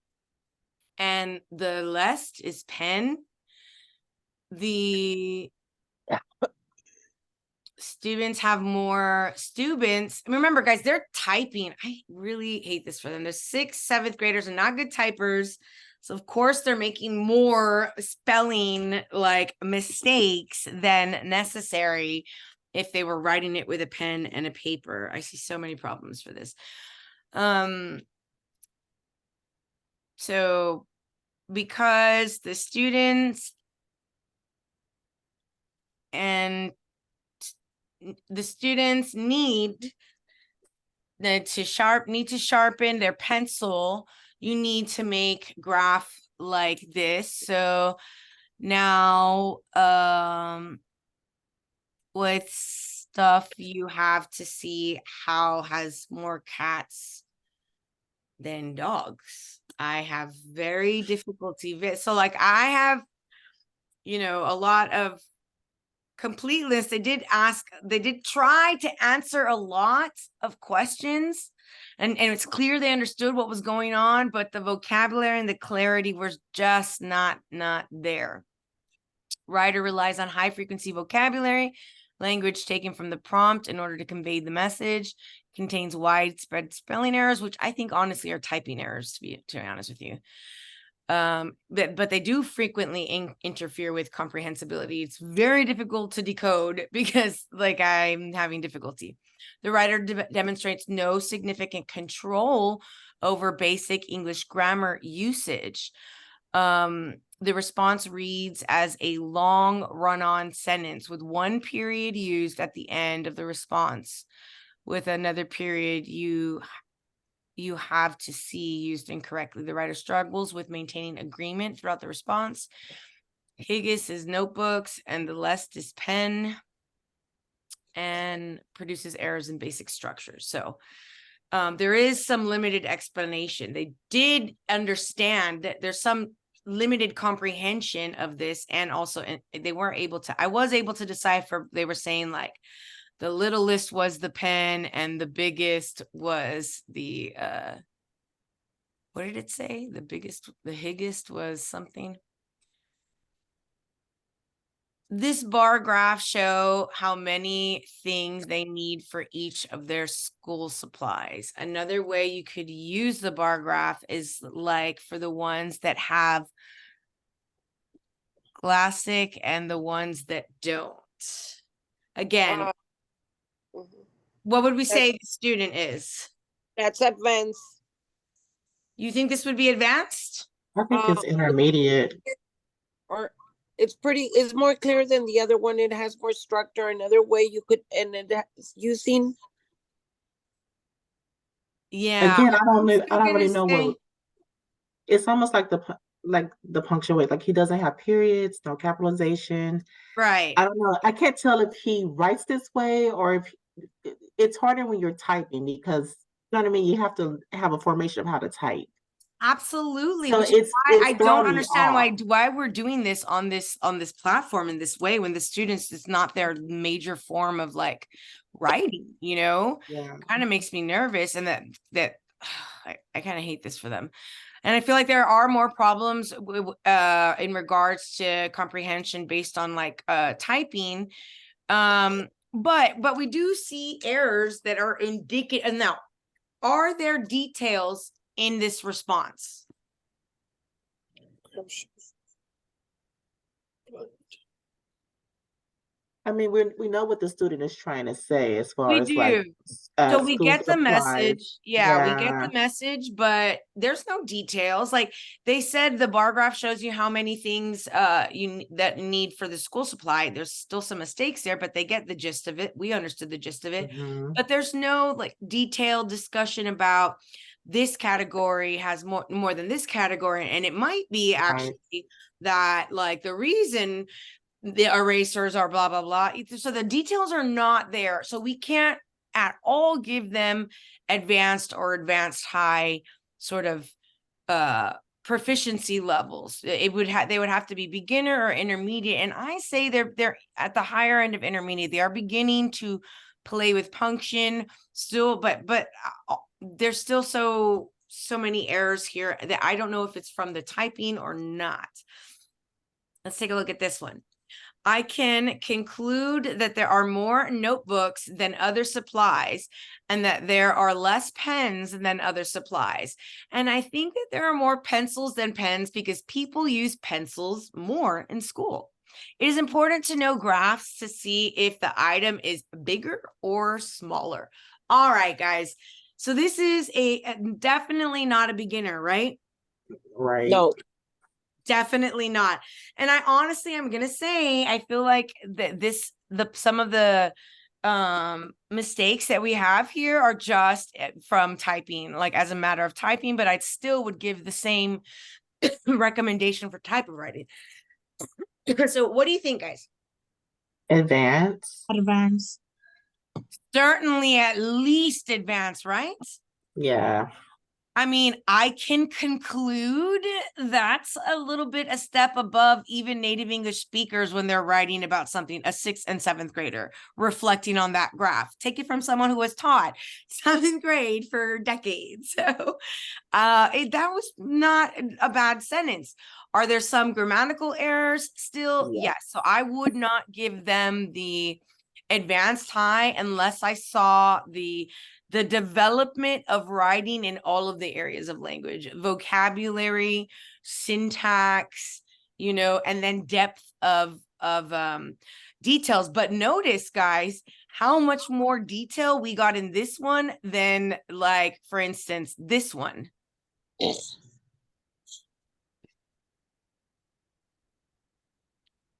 And the LEST is pen. The students have more students. Remember, guys, they're typing. I really hate this for them. They're 6th, 7th graders and not good typers. So of course they're making more spelling like mistakes than necessary if they were writing it with a pen and a paper. I see so many problems for this. So because the students need to sharpen their pencil, you need to make graph like this. So now with stuff you have to see how has more cats than dogs. I have very difficulty. So like I have, a lot of completeness. They did try to answer a lot of questions, and it's clear they understood what was going on, but the vocabulary and the clarity was just not there. Writer relies on high frequency vocabulary, language taken from the prompt in order to convey the message, contains widespread spelling errors, which I think honestly are typing errors, to be honest with you. But they do frequently interfere with comprehensibility. It's very difficult to decode because like I'm having difficulty. The writer demonstrates no significant control over basic English grammar usage. The response reads as a long run-on sentence with one period used at the end of the response, with another period you have to see used incorrectly. The writer struggles with maintaining agreement throughout the response. Higgis is notebooks and the LEST is pen, and produces errors in basic structures. So there is some limited explanation. They did understand that there's some limited comprehension of this, and also they weren't able to, I was able to decipher. They were saying like the littlest was the pen and the biggest was the what did it say? The higgest was something. This bar graph show how many things they need for each of their school supplies. Another way you could use the bar graph is like for the ones that have classic and the ones that don't. Again, what would we say the student is? That's advanced. You think this would be advanced? I think it's intermediate. Or it's more clear than the other one. It has more structure. Another way you could, and it is using. Yeah. Again, I don't really know what. It's almost like the punctuate. Like he doesn't have periods, no capitalization. Right. I don't know. I can't tell if he writes this way or if it's harder when you're typing, because you know what I mean. You have to have a formation of how to type. Absolutely, So which is why it's I don't throwing me understand off. why we're doing this on this platform in this way when the students, it's not their major form of like writing, you know. Yeah. Kind of makes me nervous, and that I kind of hate this for them. And I feel like there are more problems in regards to comprehension based on like typing. But we do see errors that are indicative. And now, are there details in this response? I mean, we know what the student is trying to say as far We as like do. So we school get the supplies. message. Yeah, we get Yeah. the message, but there's no details. Like they said, the bar graph shows you how many things that need for the school supply. There's still some mistakes there, but they get the gist of it. We understood the gist of it. Mhm. But there's no like detailed discussion about this category has more than this category. And it might be actually that like the reason the erasers are blah blah blah, so the details are not there, so we can't at all give them advanced or advanced high sort of proficiency levels. It would have, they would have to be beginner or intermediate, and I say they're at the higher end of intermediate. They are beginning to play with punction still, but there's still so many errors here that I don't know if it's from the typing or not. Let's take a look at this one. I can conclude that there are more notebooks than other supplies and that there are less pens than other supplies. And I think that there are more pencils than pens because people use pencils more in school. It is important to know graphs to see if the item is bigger or smaller. All right, guys. So this is definitely not a beginner, right? Right. No. Definitely not. And I honestly, I'm gonna say, I feel like that some of the mistakes that we have here are just from typing, like as a matter of typing, but I still would give the same recommendation for type of writing. So what do you think, guys? Advanced. Advanced. Certainly at least advanced, right? Yeah. I mean, I can conclude that's a little bit a step above even native English speakers when they're writing about something, a 6th and 7th grader, reflecting on that graph. Take it from someone who has taught 7th grade for decades. So that was not a bad sentence. Are there some grammatical errors still? Yeah. Yes. So I would not give them the advanced high unless I saw the development of writing in all of the areas of language, vocabulary, syntax, you know, and then depth of details. But notice, guys, how much more detail we got in this one than, like, for instance, this one.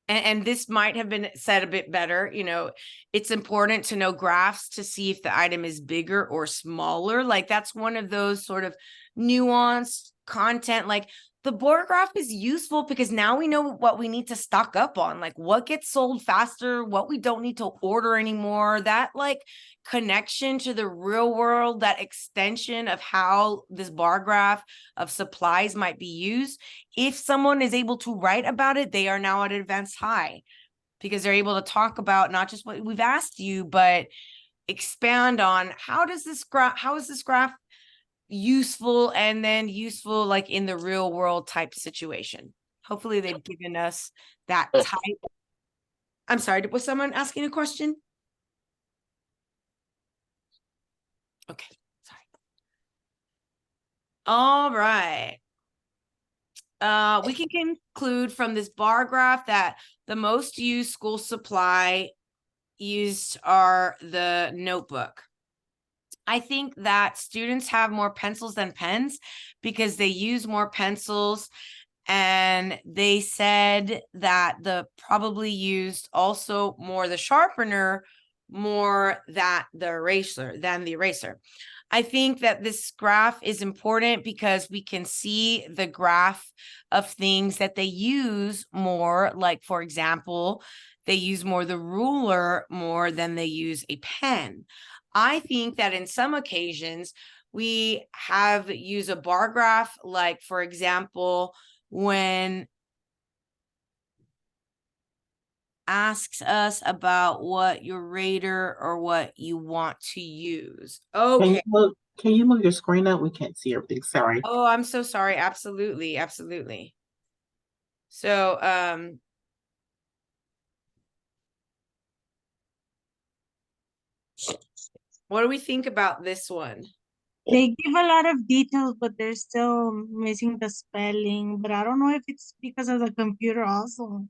And this might have been said a bit better. You know, it's important to know graphs to see if the item is bigger or smaller. Like that's one of those sort of nuanced content. Like the bar graph is useful because now we know what we need to stock up on, like what gets sold faster, what we don't need to order anymore. That like connection to the real world, that extension of how this bar graph of supplies might be used. If someone is able to write about it, they are now at advanced high because they're able to talk about not just what we've asked you, but expand on how is this graph useful, and then useful like in the real world type situation. Hopefully they've given us that type. I'm sorry, was someone asking a question? Okay, sorry. All right. We can conclude from this bar graph that the most used school supply used are the notebook. I think that students have more pencils than pens because they use more pencils, and they said that the probably used also more the sharpener more that the eraser. I think that this graph is important because we can see the graph of things that they use more. Like, for example, they use more the ruler more than they use a pen. I think that in some occasions, We have use a bar graph, like for example, when asks us about what your rater or what you want to use. Okay. Can you move your screen up? We can't see everything. Sorry. Oh, I'm so sorry. Absolutely. Absolutely. So, what do we think about this one? They give a lot of details, but they're still missing the spelling. But I don't know if it's because of the computer also.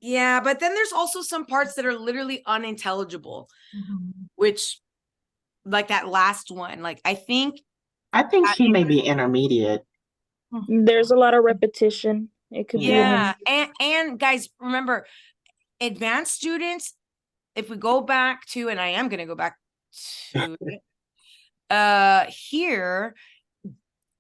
Yeah, but then there's also some parts that are literally unintelligible, which like that last one, like I think She may be intermediate. There's a lot of repetition. It could be yeah, and guys, remember, advanced students, if we go back to, and I am going to go back to here,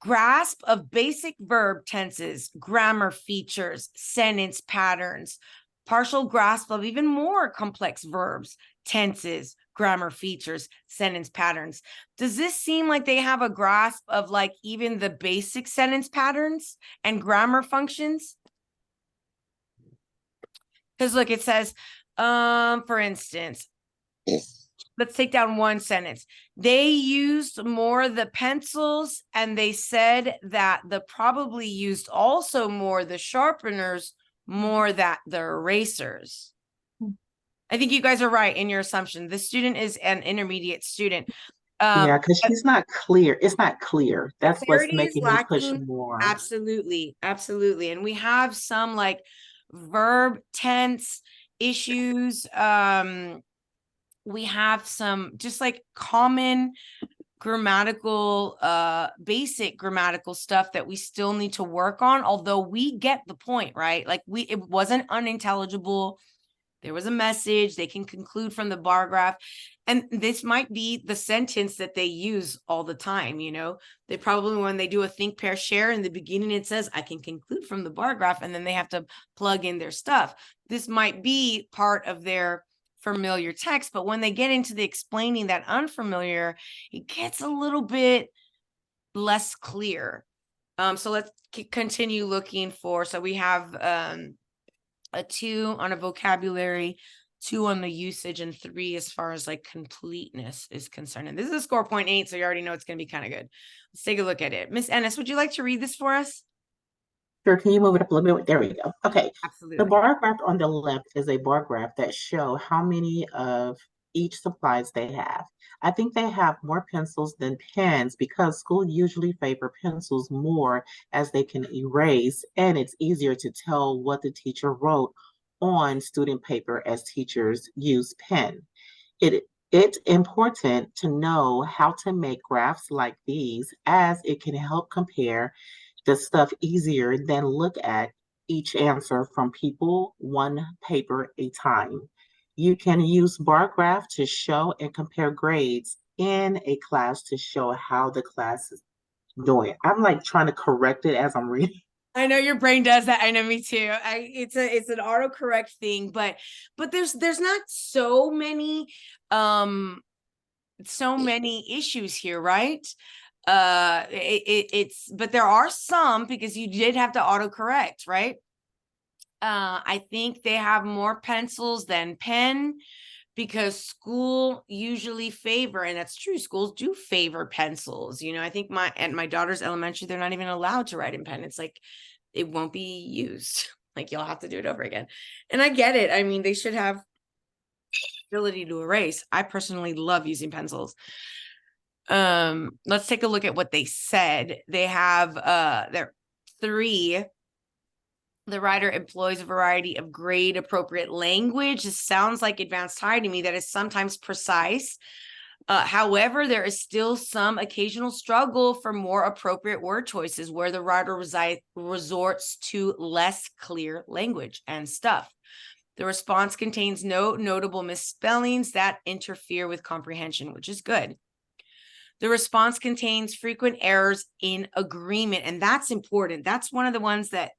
grasp of basic verb tenses, grammar features, sentence patterns, partial grasp of even more complex verbs, tenses, grammar features, sentence patterns. Does this seem like they have a grasp of like even the basic sentence patterns and grammar functions? Because look, it says, for instance, let's take down one sentence. They used more the pencils, and they said that the probably used also more the sharpeners, more that the erasers. I think you guys are right in your assumption. This student is an intermediate student. Yeah, because she's not clear. It's not clear. That's what's Clarity is making me push lacking. more. Absolutely, absolutely. And we have some like verb tense issues. We have some just like common grammatical, basic grammatical stuff that we still need to work on, although we get the point, right? Like it wasn't unintelligible. There was a message. They can conclude from the bar graph. And this might be the sentence that they use all the time. You know, they probably, when they do a think, pair, share, in the beginning, it says, I can conclude from the bar graph, and then they have to plug in their stuff. This might be part of their familiar text, but when they get into the explaining that unfamiliar, it gets a little bit less clear. So let's continue looking for, so we have, a 2 on a vocabulary, 2 on the usage, and 3 as far as like completeness is concerned. And this is a score 0.8, so you already know it's going to be kind of good. Let's take a look at it. Miss Ennis, would you like to read this for us? Sure, can you move it up a little bit? There we go. Okay. Absolutely. The bar graph on the left is a bar graph that show how many of each supplies they have. I think they have more pencils than pens because school usually favor pencils more as they can erase, and it's easier to tell what the teacher wrote on student paper as teachers use pen. It's important to know how to make graphs like these as it can help compare the stuff easier than look at each answer from people one paper a time. You can use bar graph to show and compare grades in a class to show how the class is doing. I'm like trying to correct it as I'm reading. I know your brain does that. I know, me too. It's an autocorrect thing, but there's not so many issues here, right? It's, but there are some, because you did have to autocorrect, right? I think they have more pencils than pen, because school usually favor, and that's true, schools do favor pencils. You know, I think at my daughter's elementary, they're not even allowed to write in pen. It's like, it won't be used. Like, you'll have to do it over again. And I get it. I mean, they should have ability to erase. I personally love using pencils. Let's take a look at what they said. They have their 3. The writer employs a variety of grade appropriate language. This sounds like advanced high to me, that is sometimes precise. However, there is still some occasional struggle for more appropriate word choices where the writer resorts to less clear language and stuff. The response contains no notable misspellings that interfere with comprehension, which is good. The response contains frequent errors in agreement, and that's important. That's one of the ones that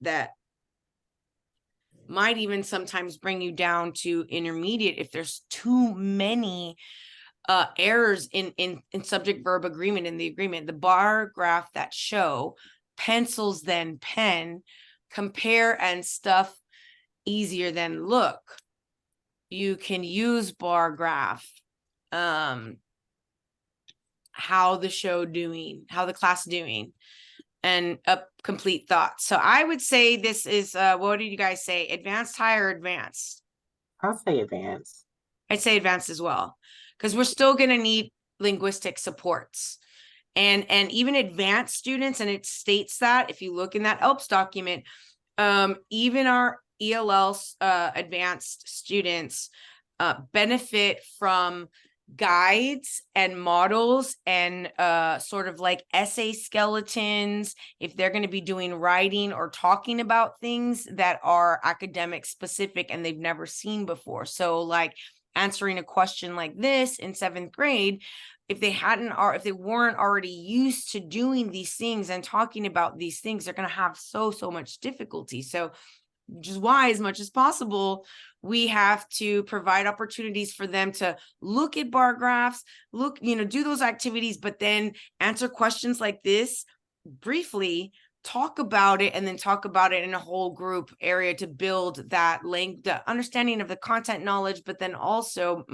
might even sometimes bring you down to intermediate if there's too many errors in subject verb agreement in the agreement. The bar graph that show pencils than pen, compare and stuff easier than look. You can use bar graph. How the show doing, how the class doing, and a complete thought. So I would say this is what did you guys say? Advanced, high, or advanced? I'll say advanced. I'd say advanced as well, because we're still going to need linguistic supports. And even advanced students, and it states that if you look in that ELPS document, even our ELL advanced students benefit from guides and models and sort of like essay skeletons if they're going to be doing writing or talking about things that are academic specific and they've never seen before. So like answering a question like this in 7th grade, if they weren't already used to doing these things and talking about these things, they're going to have so much difficulty. So which is why, as much as possible, we have to provide opportunities for them to look at bar graphs, do those activities, but then answer questions like this briefly, talk about it, and then talk about it in a whole group area to build that the understanding of the content knowledge, but then also,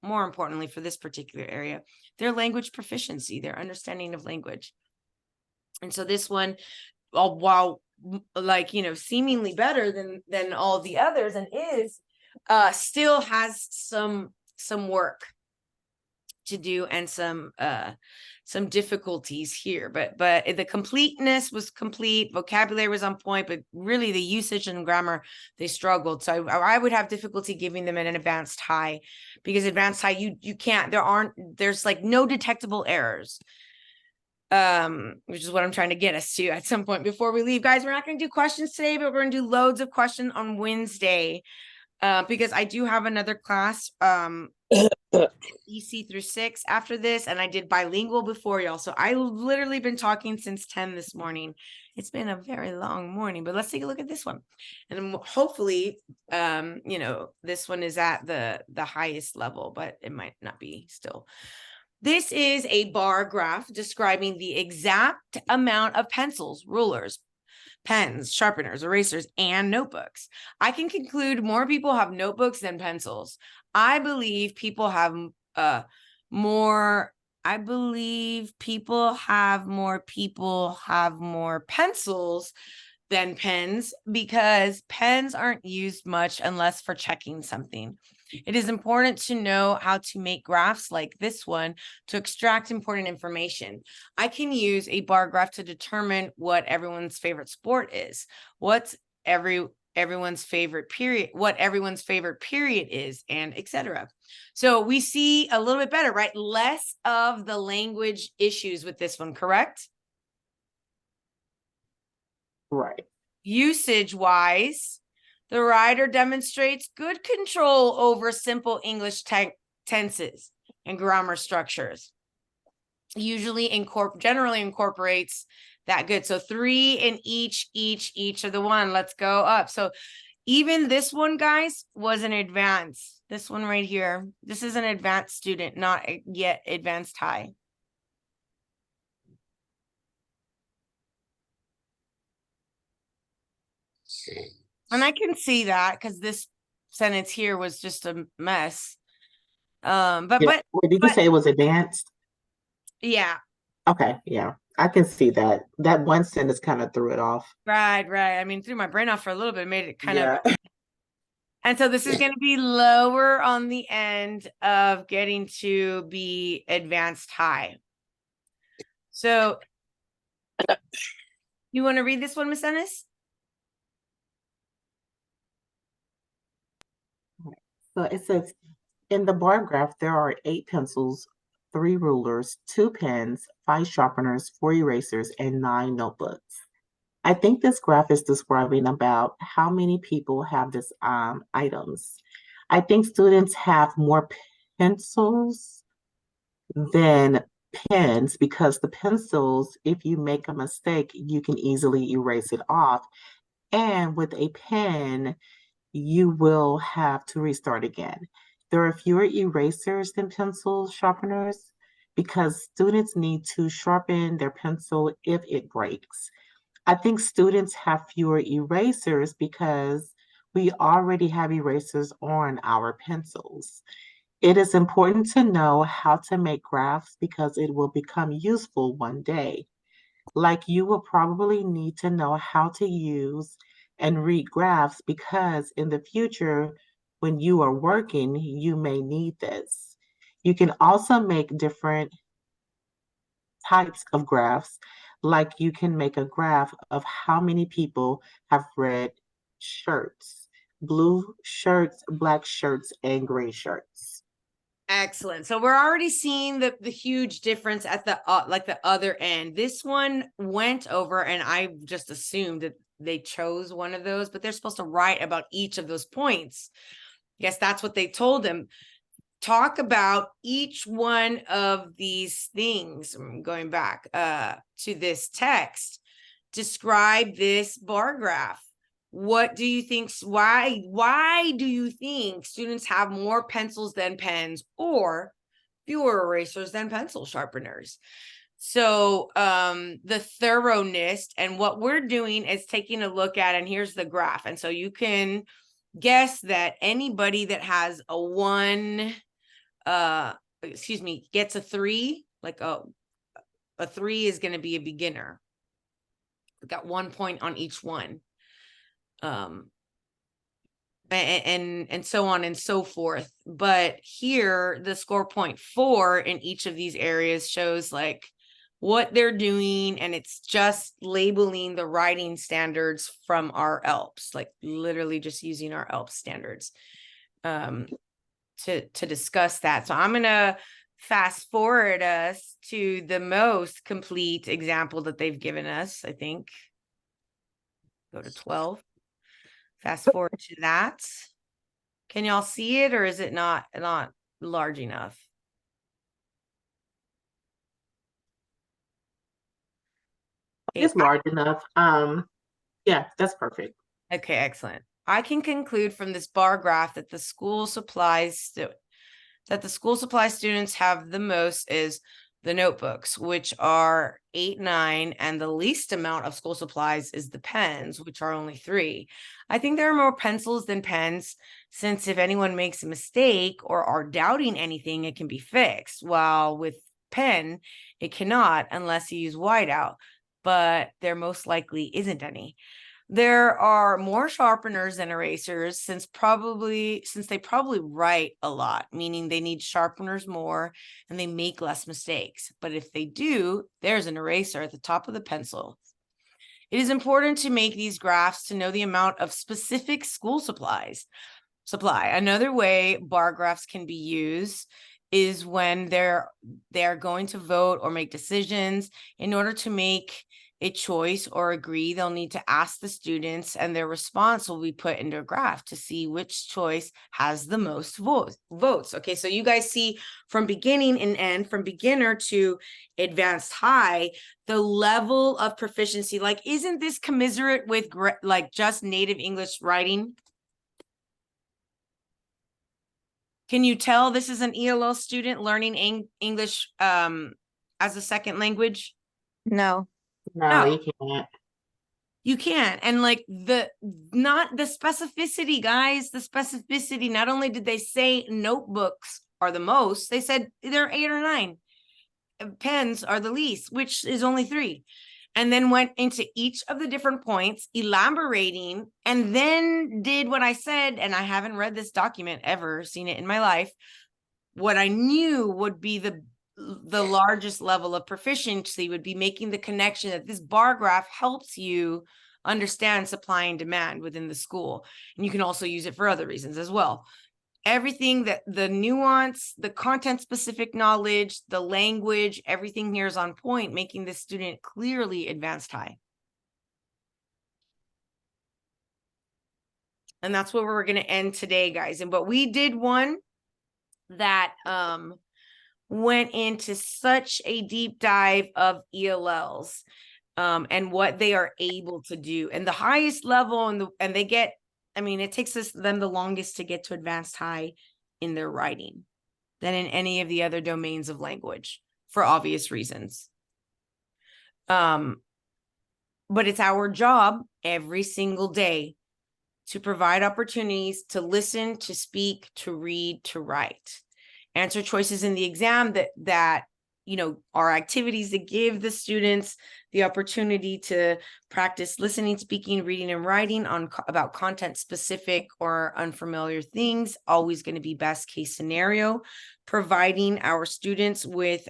more importantly for this particular area, their language proficiency, their understanding of language. And so this one, while seemingly better than all the others and is still has some work to do and some difficulties here, but the completeness was complete, vocabulary was on point, but really the usage and grammar, they struggled. So I would have difficulty giving them an advanced high, because advanced high, you can't, there's like no detectable errors. Which is what I'm trying to get us to at some point before we leave. Guys, we're not going to do questions today, but we're going to do loads of questions on Wednesday, because I do have another class, EC through 6 after this, and I did bilingual before y'all. So I literally been talking since 10 this morning. It's been a very long morning, but let's take a look at this one. And hopefully, this one is at the highest level, but it might not be still. This is a bar graph describing the exact amount of pencils, rulers, pens, sharpeners, erasers, and notebooks. I can conclude more people have notebooks than pencils. I believe people have more pencils than pens, because pens aren't used much unless for checking something. It is important to know how to make graphs like this one to extract important information. I can use a bar graph to determine what everyone's favorite sport is, what's everyone's favorite period, what everyone's favorite period is, and etc. So we see a little bit better, right? Less of the language issues with this one, correct? Right. Usage wise, the writer demonstrates good control over simple English tenses and grammar structures. Generally incorporates that good. So 3 in each of the one. Let's go up. So even this one, guys, was an advanced. This one right here, this is an advanced student, not yet advanced high. And I can see that because this sentence here was just a mess. But did you say it was advanced? Yeah. Okay, yeah. I can see that. That one sentence kind of threw it off. Right. I mean, threw my brain off for a little bit, made it kind of. And so this is going to be lower on the end of getting to be advanced high. So you want to read this one, Miss Ennis? So it says, in the bar graph, there are 8 pencils, 3 rulers, 2 pens, 5 sharpeners, 4 erasers, and 9 notebooks. I think this graph is describing about how many people have this items. I think students have more pencils than pens, because the pencils, if you make a mistake, you can easily erase it off. And with a pen, you will have to restart again. there are fewer erasers than pencil sharpeners because students need to sharpen their pencil if it breaks. I think students have fewer erasers because we already have erasers on our pencils. It is important to know how to make graphs because it will become useful one day. Like you will probably need to know how to use and read graphs because in the future, when you are working, you may need this. You can also make different types of graphs, like you can make a graph of how many people have red shirts, blue shirts, black shirts, and gray shirts. Excellent. So we're already seeing the huge difference at the like the other end. This one went over, and I just assumed that they chose one of those, but they're supposed to write about each of those points. I guess that's what they told them. Talk about each one of these things. I'm going back to this text. Describe this bar graph. What do you think? Why do you think students have more pencils than pens or fewer erasers than pencil sharpeners? So the thoroughness, and what we're doing is taking a look at, and here's the graph. And so you can guess that anybody that has a 1 gets a 3, like a 3 is going to be a beginner. We got 1 point on each one. And so on and so forth. But here the score point 4 in each of these areas shows like what they're doing, and it's just labeling the writing standards from our ELPS, like literally just using our ELPS standards to discuss that. So I'm gonna fast forward us to the most complete example that they've given us. I think go to 12. Fast forward to that. Can y'all see it, or is it not large enough? It's large enough. Yeah, that's perfect. Okay, excellent. I can conclude from this bar graph that the school supply students have the most is the notebooks, which are 8, 9, and the least amount of school supplies is the pens, which are only 3. I think there are more pencils than pens, since if anyone makes a mistake or are doubting anything, it can be fixed. While with pen, it cannot unless you use whiteout, but there most likely isn't any. There are more sharpeners than erasers, since they probably write a lot, meaning they need sharpeners more and they make less mistakes. But if they do, there's an eraser at the top of the pencil. It is important to make these graphs to know the amount of specific school supply. Another way bar graphs can be used is when they're going to vote or make decisions. In order to make a choice or agree, they'll need to ask the students, and their response will be put into a graph to see which choice has the most votes. Okay, so you guys see from beginning and end, from beginner to advanced high, the level of proficiency. Like, isn't this commiserate with like just native English writing? Can you tell this is an ELL student learning English as a second language? No. No, you can't. You can't. And like not the specificity, guys, the specificity. Not only did they say notebooks are the most, they said they're 8 or 9. Pens are the least, which is only 3. And then went into each of the different points, elaborating, and then did what I said. And I haven't read this document ever, seen it in my life. What I knew would be the largest level of proficiency would be making the connection that this bar graph helps you understand supply and demand within the school. And you can also use it for other reasons as well. Everything that the nuance, the content specific knowledge, the language, everything here is on point, making the student clearly advanced high. And that's where we're going to end today, guys. But we did one that went into such a deep dive of ELLs and what they are able to do, and the highest level, and they get, I mean, it takes them the longest to get to advanced high in their writing than in any of the other domains of language, for obvious reasons. But it's our job every single day to provide opportunities to listen, to speak, to read, to write. Answer choices in the exam that are activities that give the students the opportunity to practice listening, speaking, reading, and writing about content specific or unfamiliar things. Always going to be best case scenario. Providing our students with